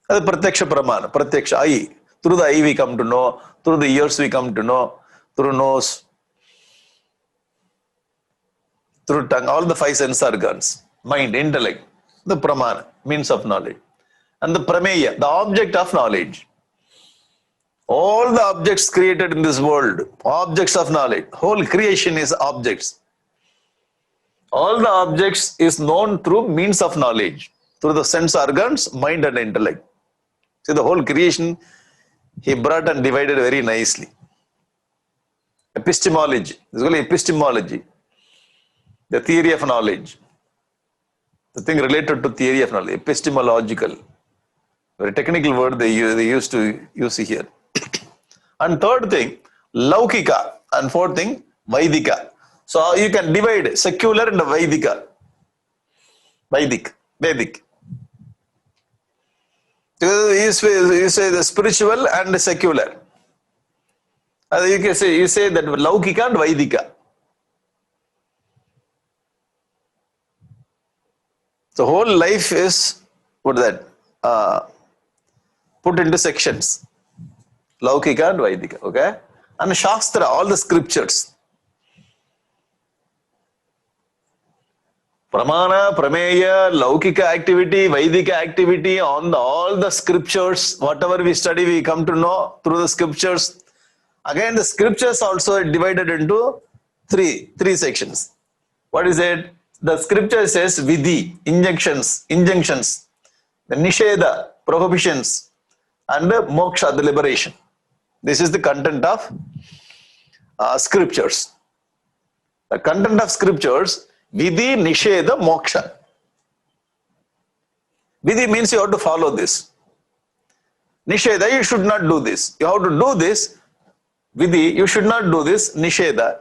The pratyaksha pramana, pratyaksha I. Through the eye we come to know, through the ears we come to know, through nose, through tongue, all the 5 sense organs, mind, intellect, the pramana, means of knowledge. And the prameya, the object of knowledge. All the objects created in this world, objects of knowledge, whole creation is objects. All the objects is known through means of knowledge, through the sense organs, mind and intellect. See, the whole creation, he brought and divided very nicely. Epistemology, this is called epistemology, the theory of knowledge. The thing related to theory of knowledge, epistemological. Very technical word they used to use here. And third thing, Laukika. And fourth thing, Vaidika. So you can divide secular and Vaidika. Vedic. You say the spiritual and the secular. You say that Laukika and Vaidika. The whole life is, what is that? Put into sections. Laukika and Vaidika, okay? And Shastra, all the scriptures. Pramana, Prameya, Laukika activity, Vaidika activity, on all the scriptures, whatever we study, we come to know through the scriptures. Again, the scriptures also divided into three sections. What is it? The scripture says Vidhi, injunctions, the Nisheda, prohibitions, and the Moksha, the liberation. This is the content of scriptures. The content of scriptures, Vidhi, Nisheda, Moksha. Vidhi means you have to follow this. Nisheda, you should not do this. You have to do this. Vidhi, you should not do this. Nisheda.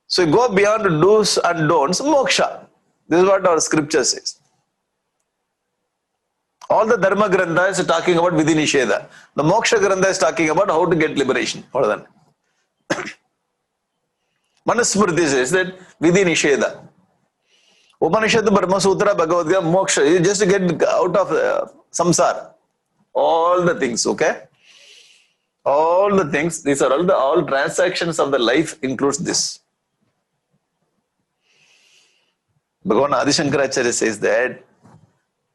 So you go beyond do's and don'ts, moksha. This is what our scripture says. All the Dharma Grantha is talking about Vidhi Nisheda. The Moksha Grantha is talking about how to get liberation. Hold on. Manusmriti says that Vidhi Nisheda. Upanishad, Brahma Sutra, Bhagavad Gita, Moksha. You just get out of samsara. All the things, okay? All the things, these are all transactions of the life includes this. Bhagavan Adi Shankaracharya says that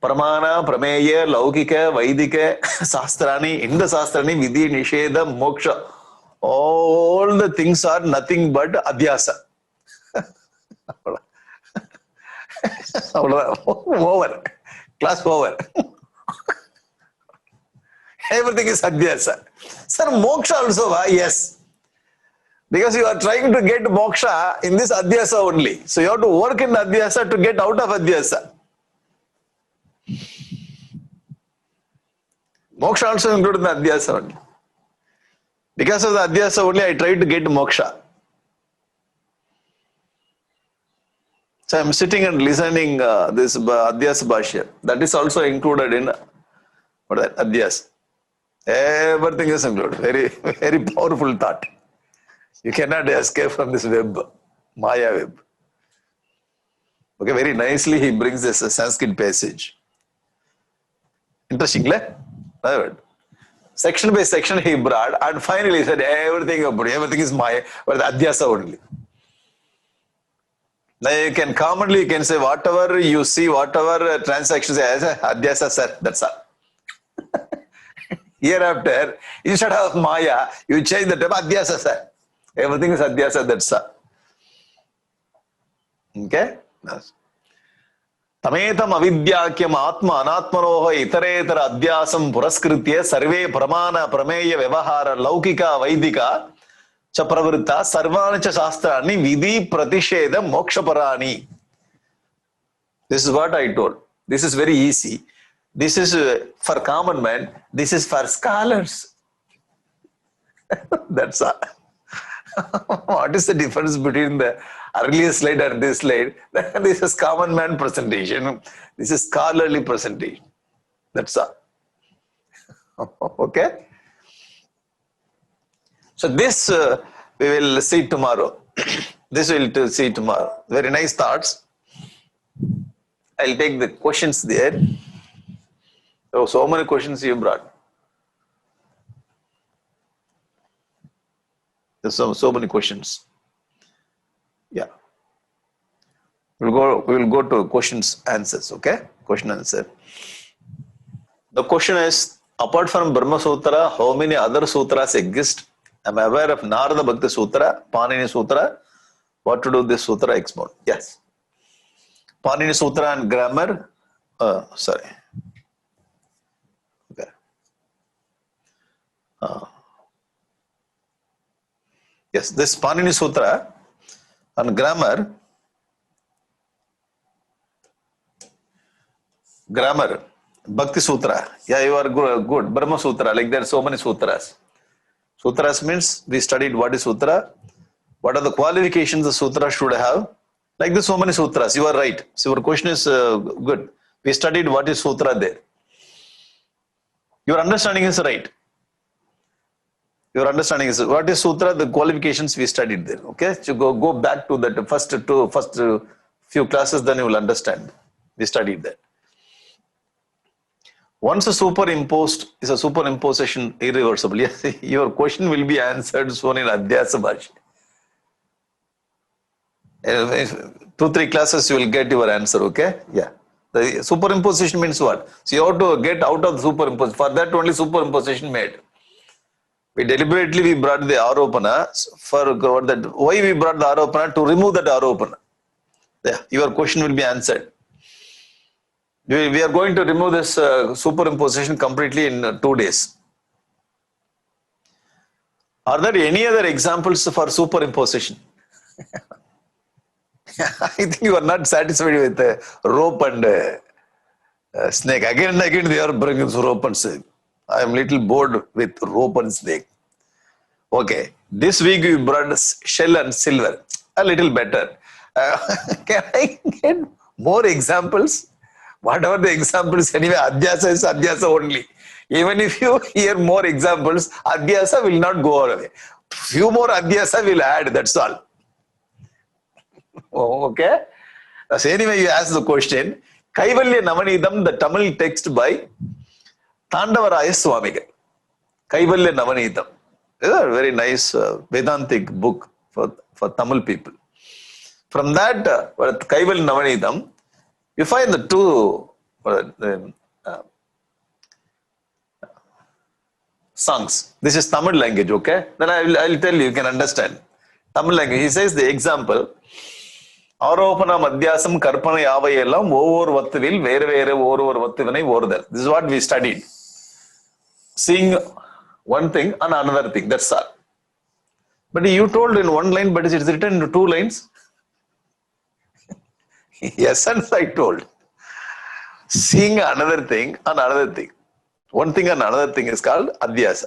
Pramana, Prameya, Laukika, Vaidika, Sastrani, in the Sastrani, Vidhi, Nisheda, Moksha, all the things are nothing but Adhyasa. Over. Class over. Everything is Adhyasa. Sir, Moksha also, yes. Because you are trying to get moksha in this Adhyasa only. So you have to work in Adhyasa to get out of Adhyasa. Moksha also included in the Adhyasa only. Because of the Adhyasa only, I tried to get moksha. So I'm sitting and listening this Adhyasa Bhashya. That is also included in what is that? Adhyasa. Everything is included. Very, very powerful thought. You cannot escape from this web, Maya web. Okay, very nicely he brings this Sanskrit passage. Interesting, right? Section by section he brought, and finally he said everything is Maya, but the Adhyasa only. Now you can commonly say whatever you see, whatever transactions, Adhyasa sir, that's all. Hereafter, instead of Maya, you change the term Adhyasa sir. Everything is Adhyasa, that's all. Okay? Yes. Tametam avidyakyam atma anatmanoha itaretara adhyasam puraskritya sarve pramana prameya vyavahara laukika vaidika cha pravritta sarvani cha shastrani vidhi pratisheda mokshaparani. This is what I told. This is very easy. This is for common man. This is for scholars. That's all. What is the difference between the earlier slide and this slide? This is common man presentation. This is scholarly presentation. That's all. Okay? So this we will see tomorrow. This we will see tomorrow. Very nice thoughts. I'll take the questions there. Oh, so many questions you brought. There's so many questions. Yeah. We will go to questions, answers, okay? Question, answer. The question is, apart from Brahma Sutra, how many other sutras exist? I'm aware of Narada Bhakti Sutra, Panini Sutra. What to do with this sutra? Expound. Yes. Panini Sutra and grammar. Sorry. Okay. Yes, this Panini Sutra and grammar, Bhakti Sutra. Yeah, you are good. Brahma Sutra, like there are so many sutras. Sutras means we studied what is sutra, what are the qualifications the sutra should have. Like this, so many sutras. You are right. So your question is good. We studied what is sutra there. Your understanding is right. Your understanding is what is sutra, the qualifications we studied there. Okay, so go back to that first few classes, then you will understand. We studied that. Once a superimposed is a superimposition irreversible. Yes, your question will be answered soon in Adhyasa Bhashya. 2-3 classes you will get your answer. Okay, yeah. The superimposition means what? So you have to get out of the superimposition. For that only superimposition made. We deliberately brought the Aropana for that. Why we brought the Aropana? To remove that Aropana. Yeah, your question will be answered. We are going to remove this superimposition completely in 2 days. Are there any other examples for superimposition? I think you are not satisfied with rope and snake. Again and again they are bringing rope and snake. I am little bored with rope and snake. Okay, this week we brought shell and silver. A little better. Can I get more examples? Whatever the examples, anyway, Adhyasa is Adhyasa only. Even if you hear more examples, Adhyasa will not go away. Few more Adhyasa will add, that's all. Okay? So anyway, you ask the question. Kaivalya Navanidam, the Tamil text by Tandavaraya Swamigal. Kaivalya Navanidam. It's a very nice Vedantic book for Tamil people. From that, Kaivalya Navanidam, you find the two songs. This is Tamil language, okay? Then I'll tell you can understand. Tamil language. He says the example. Aropana Madhyasam Karpana Yavayellam over Vattavil, where over Vattavane over there. This is what we studied. Seeing one thing and another thing. That's all. But you told in one line, but it's written in 2 lines. Yes, and I told. Seeing another thing and another thing. One thing and another thing is called Adhyasa.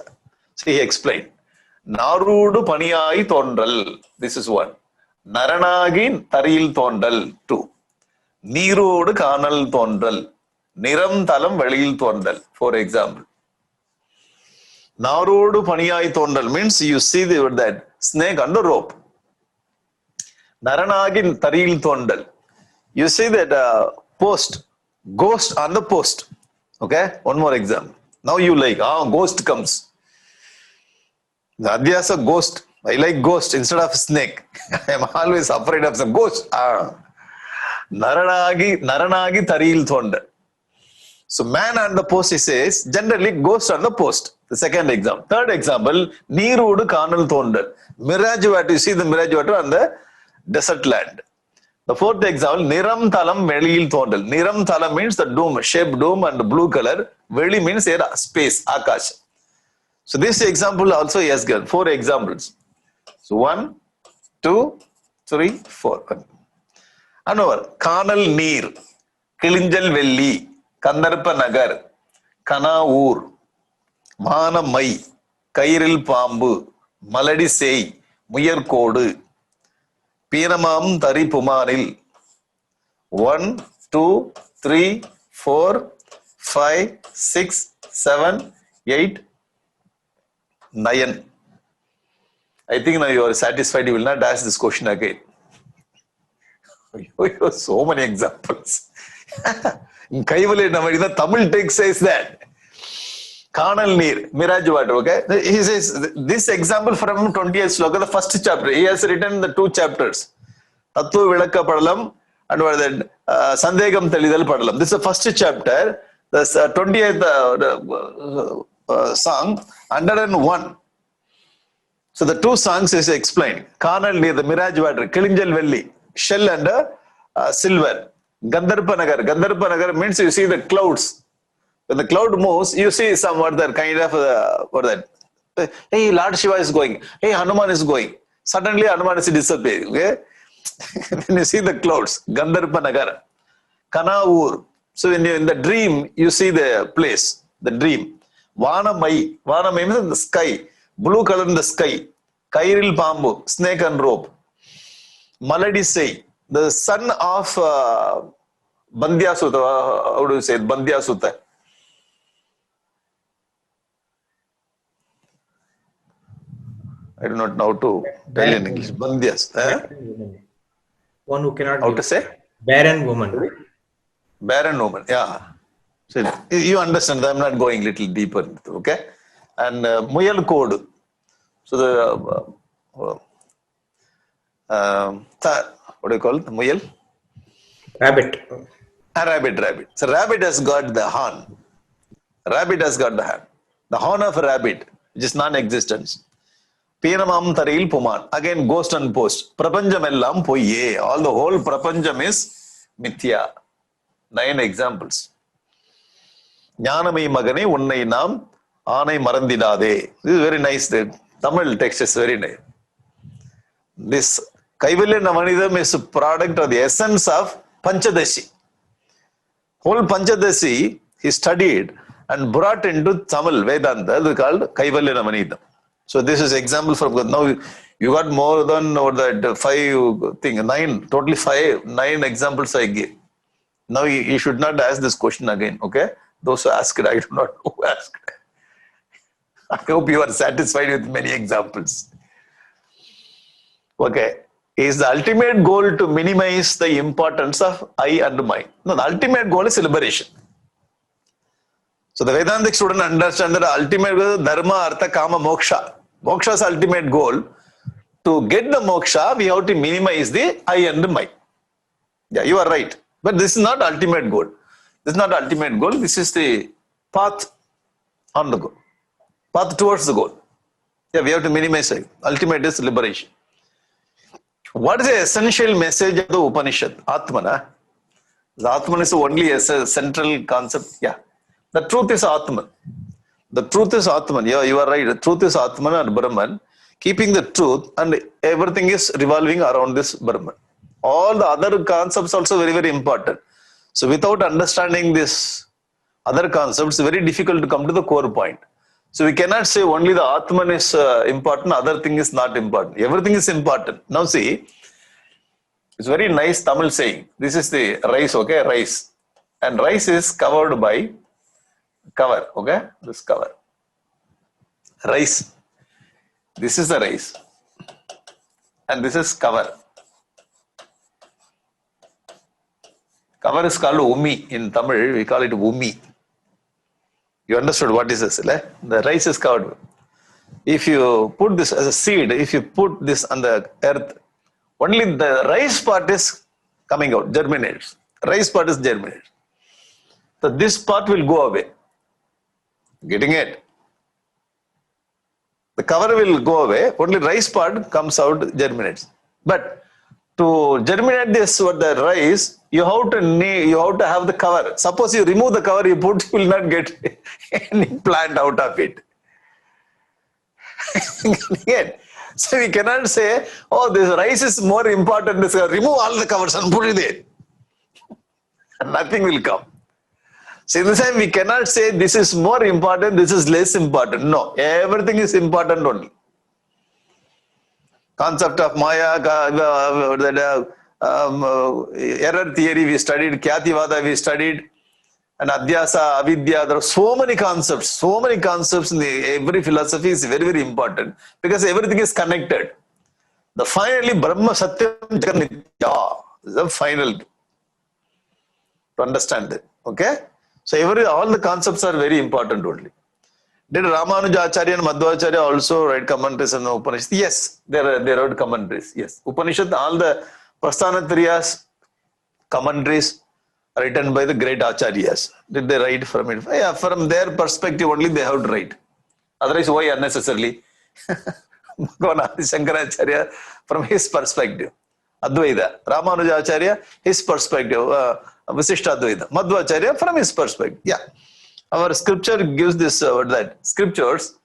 So he explained. Narudu Paniyai Tondral. This is one. Naranagin Taril Tondal. 2. நீரோடு காணல் தோன்றல், நிறம் தலம் வெளியில் தோன்றல். For example, நாரோடு பணியாய் தோன்றல் means you see that snake under rope. நரனாகி தரியில் தோன்றல், you see that post, ghost on the post. Okay, one more example. Now you like, ghost comes. The adhyasa ghost. I like ghost instead of snake. I am always afraid of some ghost. Naranagi taril thonda. So man on the post, he says, generally ghost on the post. The second example. Third example, neerodu kanal thondal. Mirage water, you see the mirage water on the desert land. The fourth example, niram thalam veliyil thondal. Niram thalam means the dome, shape dome and blue color. Veli means air, space, akash. So this example also he has given 4 examples. So 1, 2, 3, 4. Another, Kanal Neer, Kilinjal Velli, Kandarpa Nagar, Kana Ur, Mana Mai, Kairil Pambu, Maladi Sei, Muyar Kodu, Piramam Tari Pumaril. 1, 2, 3, 4, 5, 6, 7, 8, 9. I think now you are satisfied. You will not ask this question again. So many examples. In Kaivalya Namadina, Tamil text says that. Kanal Neer, Mirage water, okay? He says, this example from 20th sloka, the first chapter. He has written the 2 chapters. Tattva Vilakka Padalam and what is that? Sandegam Telidal Padalam. This is the first chapter. The 20th song, 101. So the 2 songs is explained. Kanal Neer, the Mirage water, Kilinjal Velli, shell and silver. Gandharpa Nagar. Gandharpa Nagar means you see the clouds. When the cloud moves, you see somewhat that kind of, what is that? Hey, Lord Shiva is going. Hey, Hanuman is going. Suddenly Hanuman is disappearing. Okay? When you see the clouds, Gandharpa Nagar. Kana Ur. So when you're in the dream, you see the place, the dream. Vana Mai. Vana Mai means the sky. Blue color in the sky. Kairil Pambu, snake and rope. Maladi Sei, the son of Bandhyasuta. How do you say it? Bandhyasuta. I do not know how to tell in English. Bandhyas. One who cannot. How give. to say? Barren woman. Barren woman. Yeah. So you understand. I'm not going little deeper. Okay. And Muyal Code. So the what do you call it? Muyal? Rabbit. Rabbit. So rabbit has got the horn. Rabbit has got the horn. The horn of a rabbit, which is non-existence. Piramam Taril Puman. Again, ghost and post. Prapanjam ellam poye. All the whole prapanjam is mithya. 9 examples. Jnanamai magane unnai nam aanai marandidade. This is very nice. The Tamil text is very nice. This Kaivalya Namanidam is a product of the essence of Panchadashi. Whole Panchadashi he studied and brought into Tamil Vedanta. It is called Kaivalya Namanidam. So this is example from now you got more than that 5 thing, 9, totally 9 examples I gave. Now you should not ask this question again, okay? Those who asked it, I do not know who asked. I hope you are satisfied with many examples. Okay. Is the ultimate goal to minimize the importance of I and mind? No, the ultimate goal is liberation. So the Vedantic student understands that the ultimate goal is dharma, artha, kama, moksha. Moksha's ultimate goal. To get the moksha, we have to minimize the I and mind. Yeah, you are right. But this is not ultimate goal. This is not ultimate goal. This is the path on the goal. Path towards the goal. Yeah, we have to minimize it. Ultimate is liberation. What is the essential message of the Upanishad? Atmana. The Atman is only a central concept. Yeah. The truth is Atman. The truth is Atman. Yeah, you are right. The truth is Atman and Brahman. Keeping the truth and everything is revolving around this Brahman. All the other concepts also very, very important. So without understanding this other concepts, it's very difficult to come to the core point. So we cannot say only the Atman is important, other thing is not important. Everything is important. Now see, It's very nice Tamil saying. This is the rice, okay? Rice. And rice is covered by cover, okay? This cover. Rice. This is the rice. And this is cover. Cover is called umi. In Tamil, we call it umi. You understood what is this? The rice is covered. If you put this as a seed, if you put this on the earth, only the rice part is coming out, germinates. Rice part is germinates. So this part will go away. Getting it? The cover will go away, only rice part comes out, germinates. But to germinate this with the rice, you have to have the cover. Suppose you remove the cover, you will not get any plant out of it. So we cannot say, oh, this rice is more important. Remove all the covers and put it there. Nothing will come. So in the same, we cannot say this is more important, this is less important. No, everything is important only. Concept of Maya, error theory we studied, Kyativada we studied, and Adhyasa, Avidya. There are so many concepts in every philosophy is very, very important because everything is connected. The finally Brahma Satyam Jaganitya is the final to understand that. Okay? So all the concepts are very important only. Did Ramanuja Acharya and Madhvacharya also write commentaries on the Upanishad? Yes, they wrote commentaries. Yes, Upanishad, all the Prasthanatriyas commentaries written by the great Acharyas. Did they write from it? Yeah, from their perspective only they have to write. Otherwise, why unnecessarily? Bhagavan Shankaracharya from his perspective. Advaita. Ramanuja Acharya, his perspective. Visishta Advaita. Madhvacharya from his perspective. Yeah. Our scripture gives this scriptures,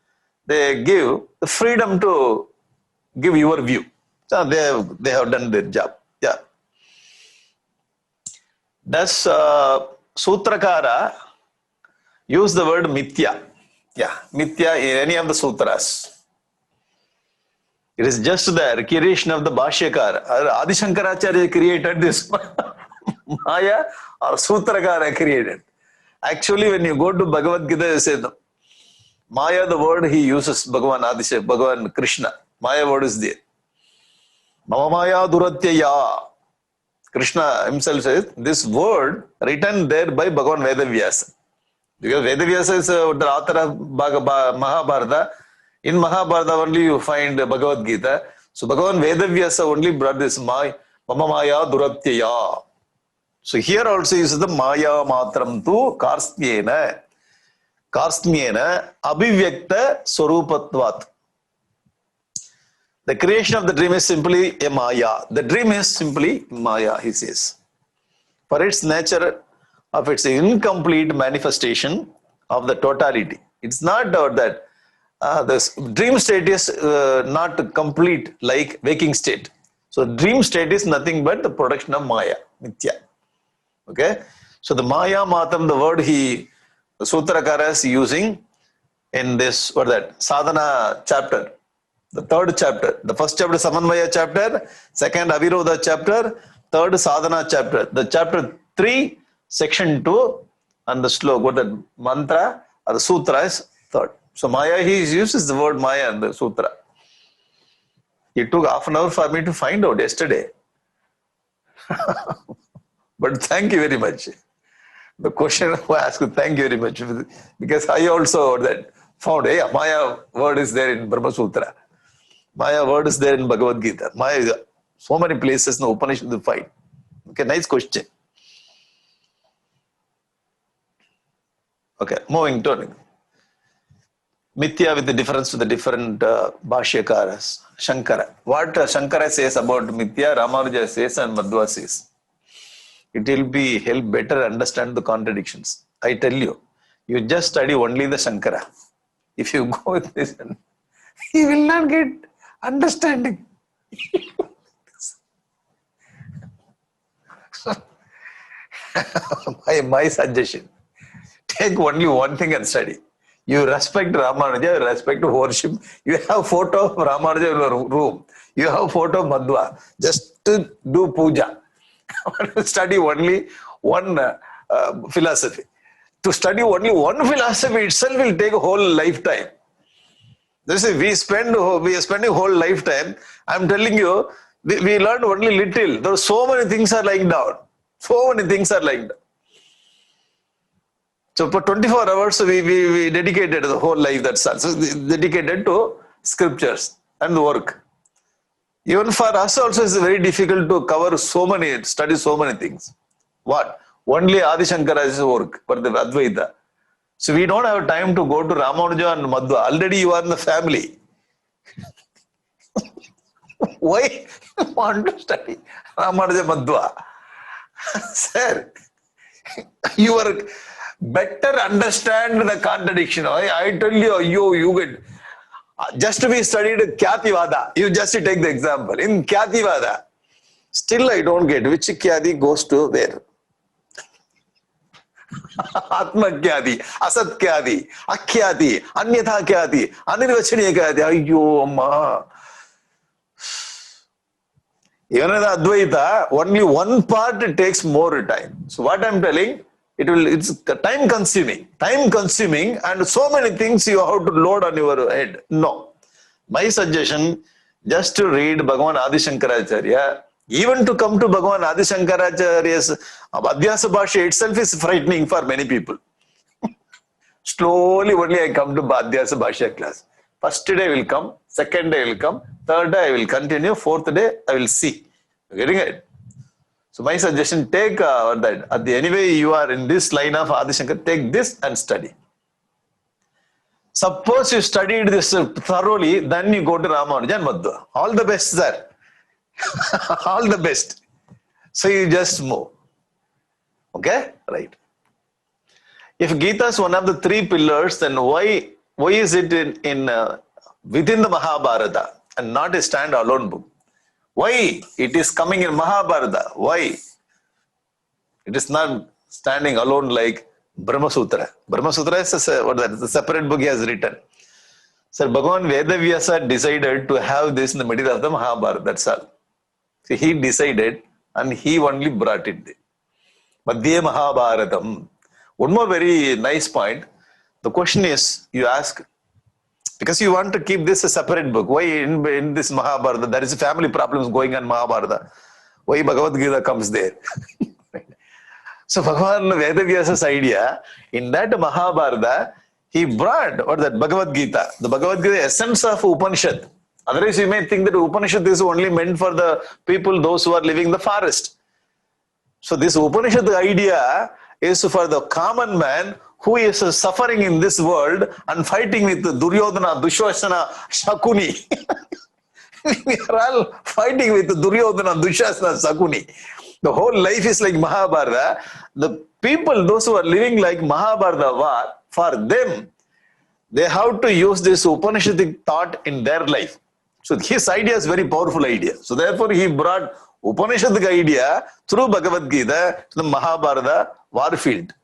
they give the freedom to give your view. So they have done their job. Yeah. Does Sutrakara use the word mithya? Yeah, mithya in any of the sutras. It is just the creation of the Bhashyakara. Adi Shankaracharya created this Maya or Sutrakara created. Actually, when you go to Bhagavad Gita, you say Maya, the word he uses, Bhagavan Krishna. Maya word is there. Mama Maya Duratyaya. Krishna himself says, this word written there by Bhagavan Vedavyasa. Because Vedavyasa is the author of Mahabharata. In Mahabharata only you find Bhagavad Gita. So Bhagavan Vedavyasa only brought this Mama Maya Duratyaya. So here also is the Maya Matram tu Karsnyena Abhivyakta Swarupatvat. The creation of the dream is simply a Maya. The dream is simply Maya, he says. For its nature of its incomplete manifestation of the totality. It's not that the dream state is not complete like waking state. So dream state is nothing but the production of Maya, Mithya. Okay, so the Maya Matam, the word the Sutrakara is using in this, Sadhana chapter, the third chapter. The first chapter, Samanvaya chapter, second, Avirodha chapter, third, Sadhana chapter. The chapter 3, section 2, and the sloka, the mantra or the sutra is third. So Maya, he uses the word Maya in the sutra. It took half an hour for me to find out yesterday. But thank you very much. The question who asked, thank you very much. Because I also found, Maya word is there in Brahma Sutra. Maya word is there in Bhagavad Gita. Maya is so many places in the Upanishad to find. Okay, nice question. Okay, moving to Mithya with the difference to the different Bhashyakaras. Shankara. What Shankara says about Mithya, Ramanuja says and Madhva says. It will be help better understand the contradictions. I tell you, you just study only the Shankara. If you go with this, you will not get understanding. My suggestion, take only one thing and study. You respect Ramanuja, you respect worship. You have photo of Ramanuja in your room. You have photo of Madhva. Just to do puja. Study only one philosophy. To study only one philosophy itself will take a whole lifetime. This is, we are spending whole lifetime. I'm telling you, we learned only little. There are so many things are lying down. So many things are lying down. So for 24 hours, we dedicated the whole life, that's all. So dedicated to scriptures and the work. Even for us also, it's very difficult to cover study so many things. What? Only Adi Shankara's work for the Advaita. So we don't have time to go to Ramanuja and Madhva. Already you are in the family. Why you want to study Ramanuja Madhva? Sir, you are better understand the contradiction. I tell you, you get just to be studied Kyativada. You just take the example. In Kyativada, still I don't get which Kyati goes to where. Atma Kyati, Asat Kyati, Akhyati, Anyatha Kyati, Anirvachaniya Kyati. Ayyo, Amma. Even in the Advaita, only one part takes more time. So what I'm telling, it's time consuming, and so many things you have to load on your head. No. My suggestion, just to read Bhagavan Adi Shankaracharya, even to come to Bhagavan Adi Shankaracharya's Adhyasa Bhashya itself is frightening for many people. Slowly only I come to Adhyasa Bhashya class. First day I will come, second day I will come, third day I will continue, fourth day I will see. You getting it? So my suggestion, take that. Anyway, you are in this line of Adi Shankar, take this and study. Suppose you studied this thoroughly, then you go to Ramanuja and Madhva. All the best, sir. All the best. So you just move. Okay? Right. If Gita is one of the three pillars, then why is it within the Mahabharata and not a stand-alone book? Why it is coming in Mahabharata? Why? It is not standing alone like Brahma Sutra. Brahma Sutra is a separate book he has written. Sir, Bhagavan Vedavyasa decided to have this in the middle of the Mahabharata. That's all. So he decided and he only brought it there. Madhya Mahabharatam. One more very nice point. The question is, you ask, because you want to keep this a separate book. Why in this Mahabharata? There is family problems going on in Mahabharata. Why Bhagavad Gita comes there? So Bhagavan Vedavyasa's idea, in that Mahabharata, he brought that Bhagavad Gita, the Bhagavad Gita essence of Upanishad. Otherwise you may think that Upanishad is only meant for the people, those who are living in the forest. So this Upanishad idea is for the common man who is suffering in this world and fighting with Duryodhana, Dushasana, Shakuni. We are all fighting with Duryodhana, Dushasana, Shakuni. The whole life is like Mahabharata. The people, those who are living like Mahabharata war, for them, they have to use this Upanishadic thought in their life. So his idea is very powerful idea. So therefore he brought Upanishadic idea through Bhagavad Gita to the Mahabharata war field.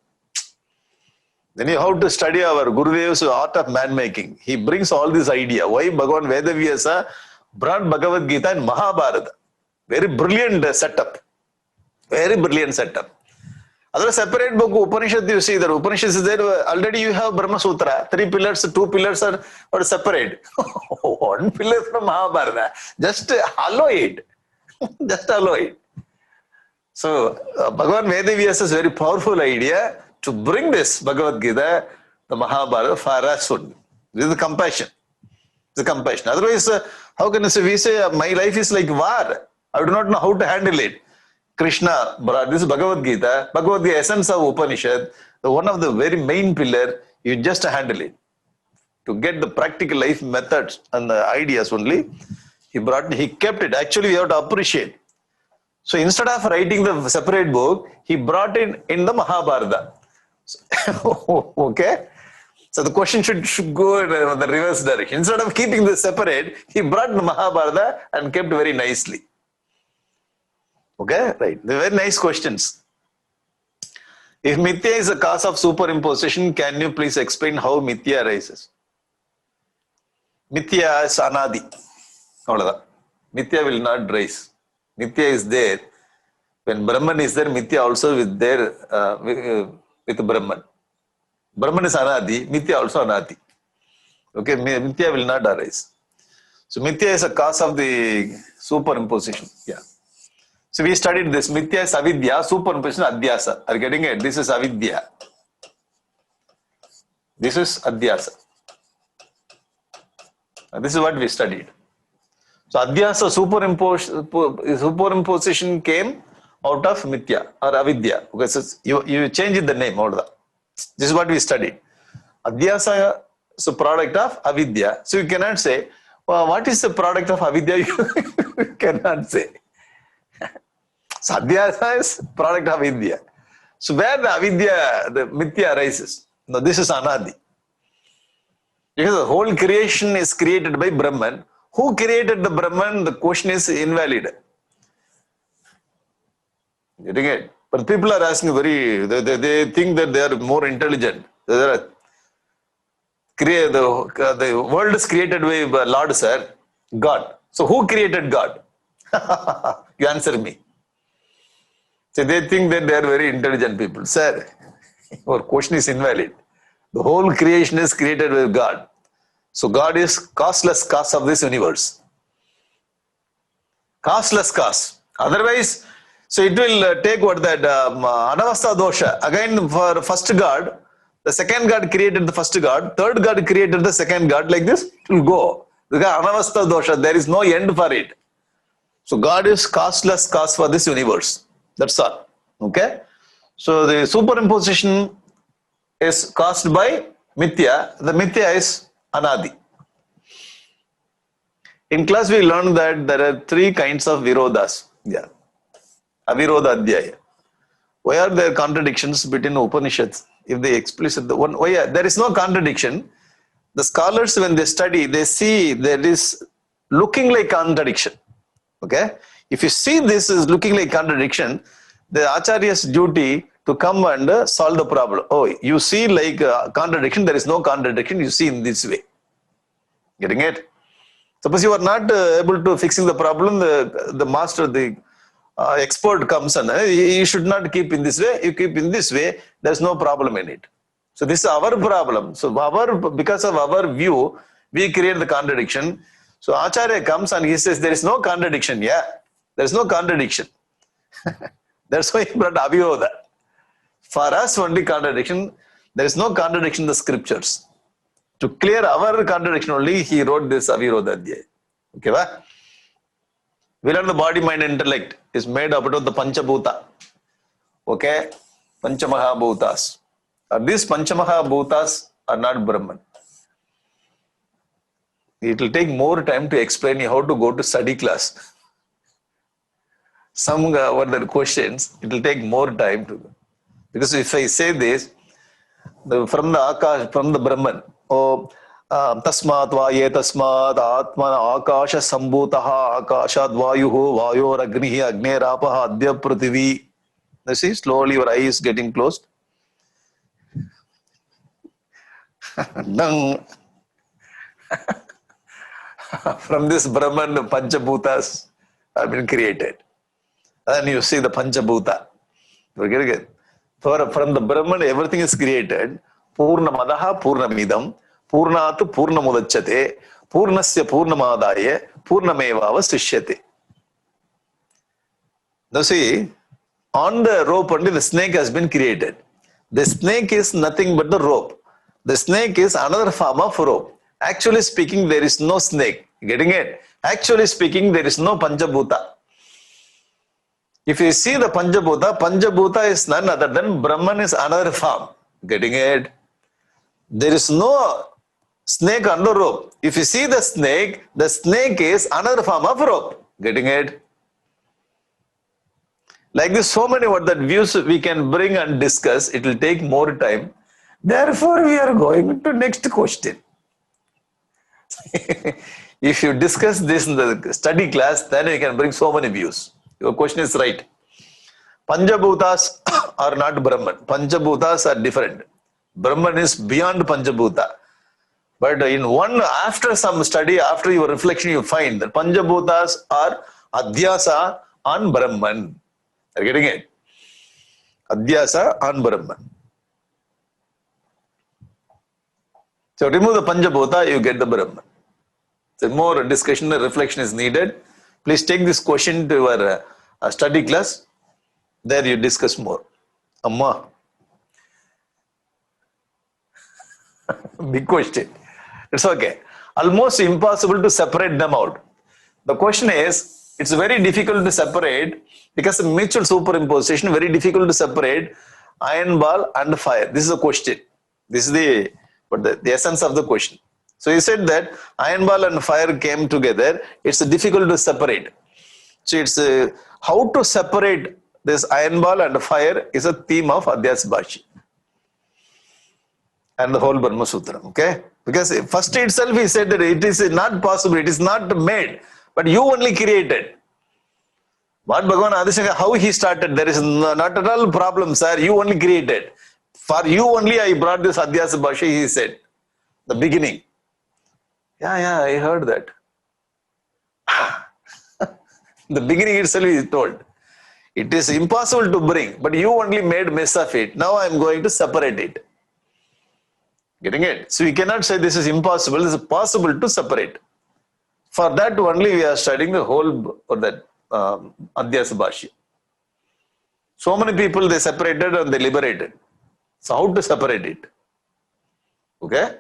Then you have to study our Gurudev's art of man making. He brings all this idea. Why Bhagavan Vedavyasa brought Bhagavad Gita in Mahabharata. Very brilliant setup. Very brilliant setup. Other separate book, Upanishad, you see that Upanishad is there. Already you have Brahma Sutra. 3 pillars, 2 pillars are separate. 1 pillar from Mahabharata. Just allow it. Just allow it. So, Bhagavan Vedavyasa's very powerful idea to bring this Bhagavad Gita, the Mahabharata, for us only. This is the compassion. The compassion. Otherwise, how can we say, my life is like war? I do not know how to handle it. Krishna brought this Bhagavad Gita, essence of Upanishad, one of the very main pillar, you just handle it. To get the practical life methods and the ideas only, he kept it. Actually, we have to appreciate. So instead of writing the separate book, he brought it in the Mahabharata. Okay? So the question should go in the reverse direction. Instead of keeping this separate, he brought the Mahabharata and kept very nicely. Okay? Right. They're very nice questions. If mithya is a cause of superimposition, can you please explain how mithya arises? Mithya is anadi. Avladha. Mithya will not rise. Mithya is there. When Brahman is there, mithya also is there with Brahman. Brahman is anadi, mithya also anadi. Okay, mithya will not arise. So mithya is a cause of the superimposition. Yeah. So we studied this. Mithya is avidya, superimposition adhyasa. Are you getting it? This is avidya. This is adhyasa. This is what we studied. So adhyasa, superimposition came out of mithya or avidya. Okay, so you change the name. This is what we studied. Adhyasa is a product of avidya. So you cannot say, well, what is the product of avidya? You cannot say. So adhyasa is product of avidya. So where the avidya, the mithya arises? No, this is anadi. Because the whole creation is created by Brahman. Who created the Brahman? The question is invalid. Getting it? But people are asking they think that they are more intelligent. The world is created by Lord, sir. God. So who created God? You answer me. So they think that they are very intelligent people. Sir, your question is invalid. The whole creation is created by God. So God is causeless cause of this universe. Causeless cause. Otherwise, so it will take what that anavastha dosha. Again, for first God, the second God created the first God, third God created the second God. Like this, it will go. Because anavastha dosha, there is no end for it. So God is causeless cause for this universe. That's all. Okay. So the superimposition is caused by mithya. The mithya is anadi. In class, we learned that there are three kinds of virodhas. Yeah. Avirodha Adhyaya. Why are there contradictions between Upanishads? If they explicit the one, there is no contradiction. The scholars, when they study, they see there is looking like contradiction. Okay? If you see this is looking like contradiction, the Acharya's duty to come and solve the problem. Oh, you see like contradiction, there is no contradiction, you see in this way. Getting it? Suppose you are not able to fixing the problem, the master, the expert comes and you should not keep in this way, you keep in this way, there is no problem in it. So this is our problem. So because of our view, we create the contradiction. So Acharya comes and he says there is no contradiction. Yeah, there is no contradiction. That's why he brought Avirodha. For us only contradiction, there is no contradiction in the scriptures. To clear our contradiction only, he wrote this Avirodha Adhyaya. Okay, va? We learn the body, mind, intellect is made up of the Panchabhuta. Okay? Panchamahabhutas. These Panchamahabhutas are not Brahman. It will take more time to explain you how to go to study class. Some were the questions, it will take more time to go. Because if I say this, from the Akash, from the Brahman, tasmat vaye tasmat atmana akasha sambhutaha akashad vayuhu vayor agnihi agnerapah adya prithivi. You see, slowly your eye is getting closed. From this Brahman, the Panchabhutas have been created. And you see the Panchabhuta. From the Brahman, everything is created. Purnamadaha Purnamidam, Purnatu Purnamudachate, Purnasya Purnamadaye, Purnamevava Sishyate. Now see, on the rope only the snake has been created. The snake is nothing but the rope. The snake is another form of rope. Actually speaking, there is no snake. Getting it? Actually speaking, there is no Panchabhuta. If you see the Panchabhuta, Panchabhuta is none other than Brahman is another form. Getting it? There is no snake on the rope. If you see the snake is another form of rope. Getting it? Like this, so many what that views we can bring and discuss. It will take more time. Therefore, we are going to next question. If you discuss this in the study class, then you can bring so many views. Your question is right. Panchabhutas are not Brahman. Panchabhutas are different. Brahman is beyond Panchabhuta. But in one, after some study, after your reflection, you find that Panchabhutas are Adhyasa on Brahman. Are you getting it? Adhyasa on Brahman. So remove the Panchabhuta, you get the Brahman. So more discussion and reflection is needed. Please take this question to your study class. There you discuss more. Amma. Big question. It's okay. Almost impossible to separate them out. The question is, it's very difficult to separate because of mutual superimposition, very difficult to separate iron ball and fire. This is a question. This is the essence of the question. So he said that iron ball and fire came together. It's difficult to separate. So it's how to separate this iron ball and fire is a theme of Adhyasa Bhashya and the whole Brahma Sutra. Okay? Because first itself he said that it is not possible, it is not made, but you only created. What Bhagavan Adishankara, how he started, there is not at all problem, sir. You only created. For you only I brought this Adhyasa Bhashya, he said. The beginning. Yeah, I heard that. The beginning itself is told. It is impossible to bring, but you only made mess of it. Now I am going to separate it. Getting it? So we cannot say this is impossible. This is possible to separate. For that only we are studying the whole or that Adhyasa Bhashya. So many people they separated and they liberated. So how to separate it? Okay?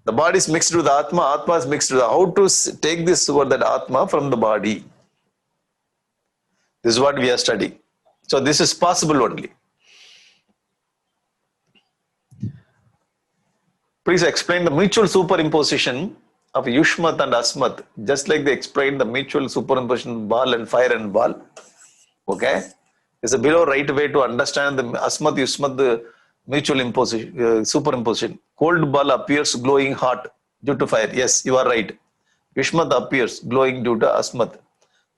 The body is mixed with Atma, Atma is mixed with how to take this or that Atma from the body. This is what we are studying. So this is possible only. Please explain the mutual superimposition of Yushmat and Asmat, just like they explained the mutual superimposition of ball and fire and ball. Okay? It's a below right way to understand the Asmat, Yushmat, the mutual superimposition. Cold ball appears glowing hot due to fire. Yes, you are right. Yushmat appears glowing due to Asmat.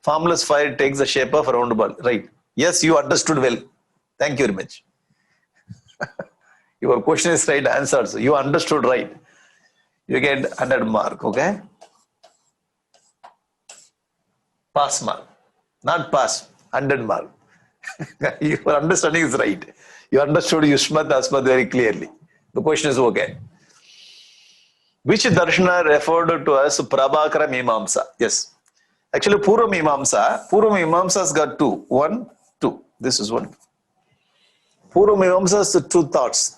Formless fire takes the shape of a round ball. Right. Yes, you understood well. Thank you very much. Your question is right answers. You understood right. You get 100 mark. Okay. Pass mark. Not pass. 100 mark. Your understanding is right. You understood Yushmat Asmat very clearly. The question is okay. Which Darshana referred to as Prabhakara Mimamsa? Yes. Actually, Purva Mimamsa has got two. One, two. This is one. Purva Mimamsa has two thoughts.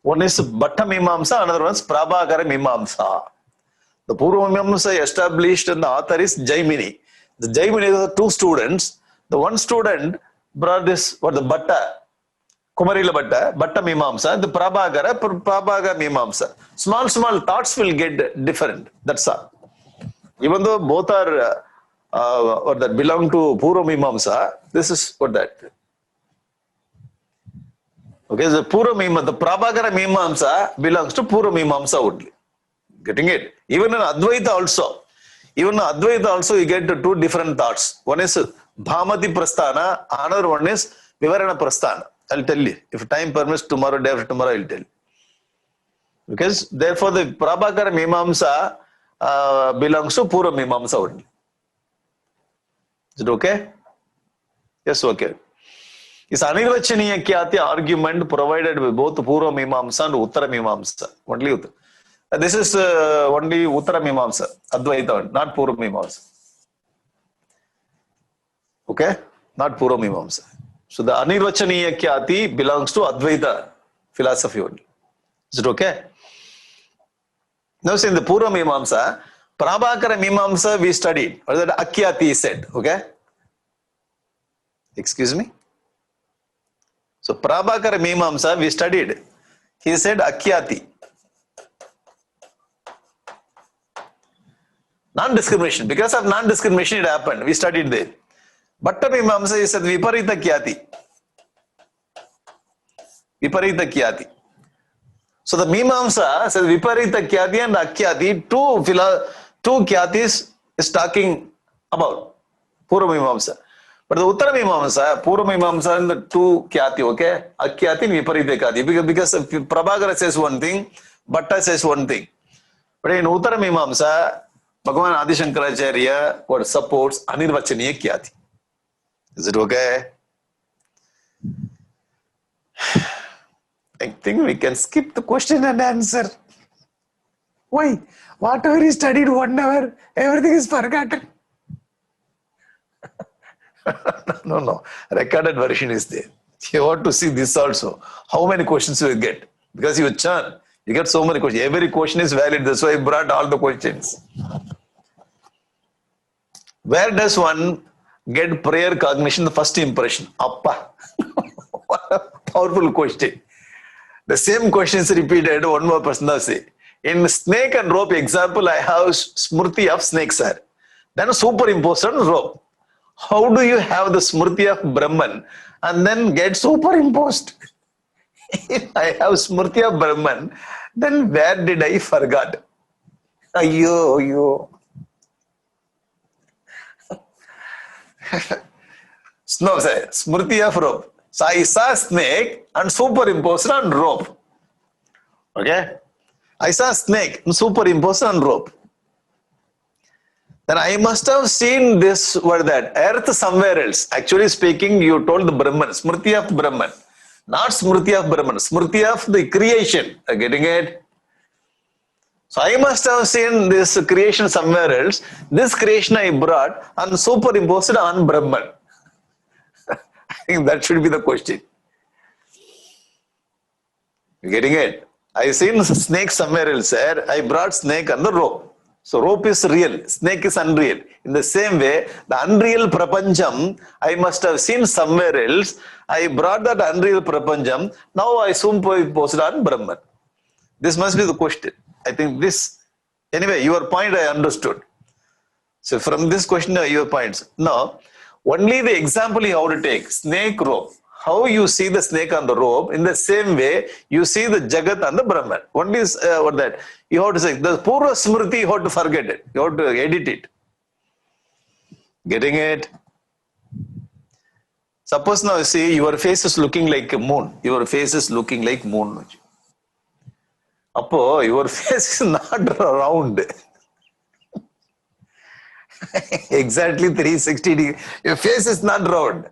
One is Bhatta Mimamsa, another one is Prabhakara Mimamsa. The Purva Mimamsa established and the author is Jaimini. The Jaimini are two students. The one student brought this, the Bhatta, Kumarila Bhatta Mimamsa, the Prabhakara Mimamsa. Small thoughts will get different. That's all. Even though both are or that belong to Purva Mimamsa, this is what that. Okay, the the Prabhakara Mimamsa belongs to Purva Mimamsa only. Getting it? Even in Advaita also. You get two different thoughts. One is Bhamati Prasthana, another one is Vivarana Prasthana. I'll tell you. If time permits, tomorrow, day after tomorrow, I'll tell you. Because therefore the Prabhakara Mimamsa belongs to Purva Mimamsa only. Is it okay? Yes, okay. This Anirvachaniya Khyati argument provided by both Purva Mimamsa and Uttara Mimamsa. Only Uttara. This is only Uttara Mimamsa, Advaita, not Purva Mimamsa. Okay? Not Purva Mimamsa. So the Anirvachaniya Khyati belongs to Advaita philosophy only. Is it okay? Now, in the Purva Mimamsa, Prabhakara Mimamsa we studied. What is that Akhyati said? Okay? Excuse me? So Prabhakara Mimamsa we studied. He said Akhyati. Non-discrimination. Because of non-discrimination it happened. We studied there. Bhatta Mimamsa he said Viparita Khyati. Viparita Khyati. So the Mimamsa says Viparita Khyati and Akhyati, two Kyatis is talking about Purva Mimamsa. But the Uttara Mimamsa, Purva Mimamsa, and the two Kyati, okay? Akyati and Viparita Kyati. Because Prabhakara says one thing, Bhatta says one thing. But in Uttara Mimamsa, Bhagavan Adi Shankaracharya what supports Anirvachaniya Kyati. Is it okay? I think we can skip the question and answer. Why? Whatever is studied 1 hour, everything is forgotten. No. Recorded version is there. You want to see this also. How many questions you will get? Because you churn. You get so many questions. Every question is valid. That's why I brought all the questions. Where does one get prayer cognition? The first impression. Appa. What a powerful question. The same question is repeated. One more person does say. In snake and rope example, I have smriti of snake, sir. Then superimposed on rope. How do you have the smriti of Brahman and then get superimposed? If I have smriti of Brahman, then where did I forget? Ayyo. No, sir. Smriti of rope. So I saw snake and superimposed on rope. Okay? I saw snake and superimposed on rope. Then I must have seen this word that earth somewhere else. Actually speaking, you told the Brahman, Smriti of Brahman. Not Smriti of Brahman, Smriti of the creation. Are you getting it? So I must have seen this creation somewhere else. This creation I brought and superimposed on Brahman. I think that should be the question. You getting it? I seen snake somewhere else, sir. I brought snake on the rope. So rope is real, snake is unreal. In the same way, the unreal prapancham, I must have seen somewhere else. I brought that unreal prapancham. Now I superimposed on Brahman. This must be the question. I think this, anyway, your point I understood. So from this question, your points. Now, only the example you have to take, snake rope. How you see the snake on the rope, in the same way, you see the Jagat on the Brahman. Only is what that. You have to say, the Purva Smriti, you have to forget it. You have to edit it. Getting it? Suppose now you see, your face is looking like a moon. Your face is looking like moon. Appo, your face is not round. Exactly 360 degrees. Your face is not round.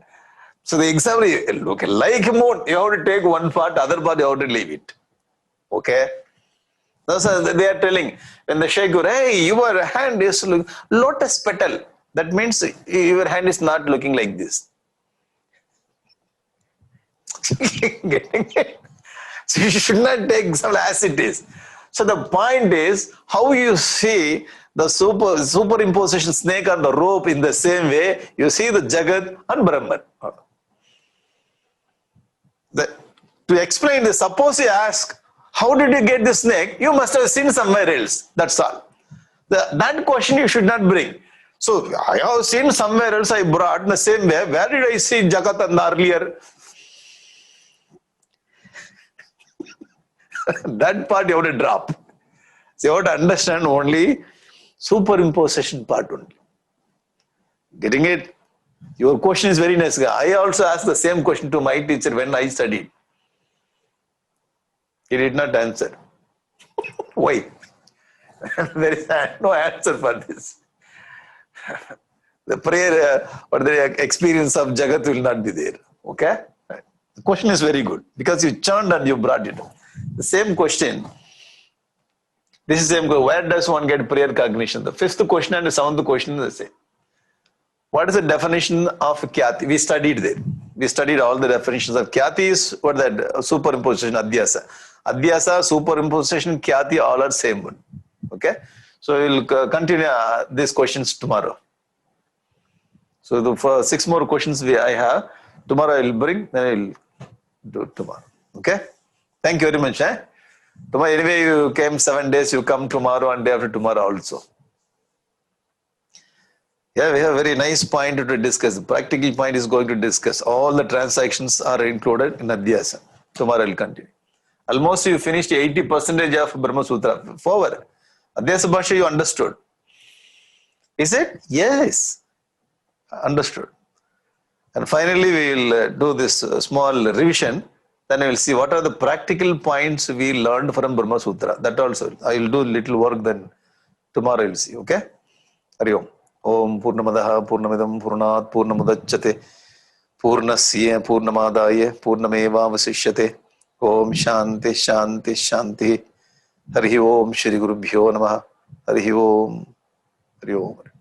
So the example, look like moon, you have to take one part, other part you have to leave it. Okay? That's they are telling, when the Shaykh goes, hey, your hand is lotus petal. That means your hand is not looking like this. Getting it? So you should not take example as it is. So the point is, how you see the superimposition snake on the rope in the same way, you see the Jagat and Brahman. To explain this, suppose you ask, how did you get the snake? You must have seen somewhere else. That's all. That question you should not bring. So I have seen somewhere else I brought in the same way. Where did I see Jagat and earlier? That part you have to drop. So you have to understand only superimposition part only. Getting it? Your question is very nice. I also asked the same question to my teacher when I studied. He did not answer. Why? There is no answer for this. The prayer or the experience of Jagat will not be there. Okay? The question is very good because you churned and you brought it. The same question. This is the same question. Where does one get prayer cognition? The fifth question and the seventh question is the same. What is the definition of Kyati? We studied there. We studied all the definitions of Kyati is what that superimposition, Adhyasa. Adhyasa, superimposition, Kyati, all are same one. Okay? So we'll continue these questions tomorrow. So for 6 more questions I have. Tomorrow I will bring, then I will do it tomorrow. Okay? Thank you very much. Tomorrow, anyway, you came 7 days, you come tomorrow and day after tomorrow also. Yeah, we have a very nice point to discuss. The practical point is going to discuss. All the transactions are included in Adhyasa. Tomorrow I will continue. Almost you finished 80% of Brahma Sutra. Forward. Adhyasa Bhasha you understood. Is it? Yes. Understood. And finally, we will do this small revision. Then I will see what are the practical points we learned from Brahma Sutra. That also, I will do little work then. Tomorrow I will see. Okay? Hari Om. Om Purnamadaha Purnamidam Purnat Purnamudachyate Purnasya Purnamadaya Purnameva Vasishyate. Om Shanti Shanti Shanti. Hari Om Shri Gurubhyo Namaha. Hari Om. Hari Om.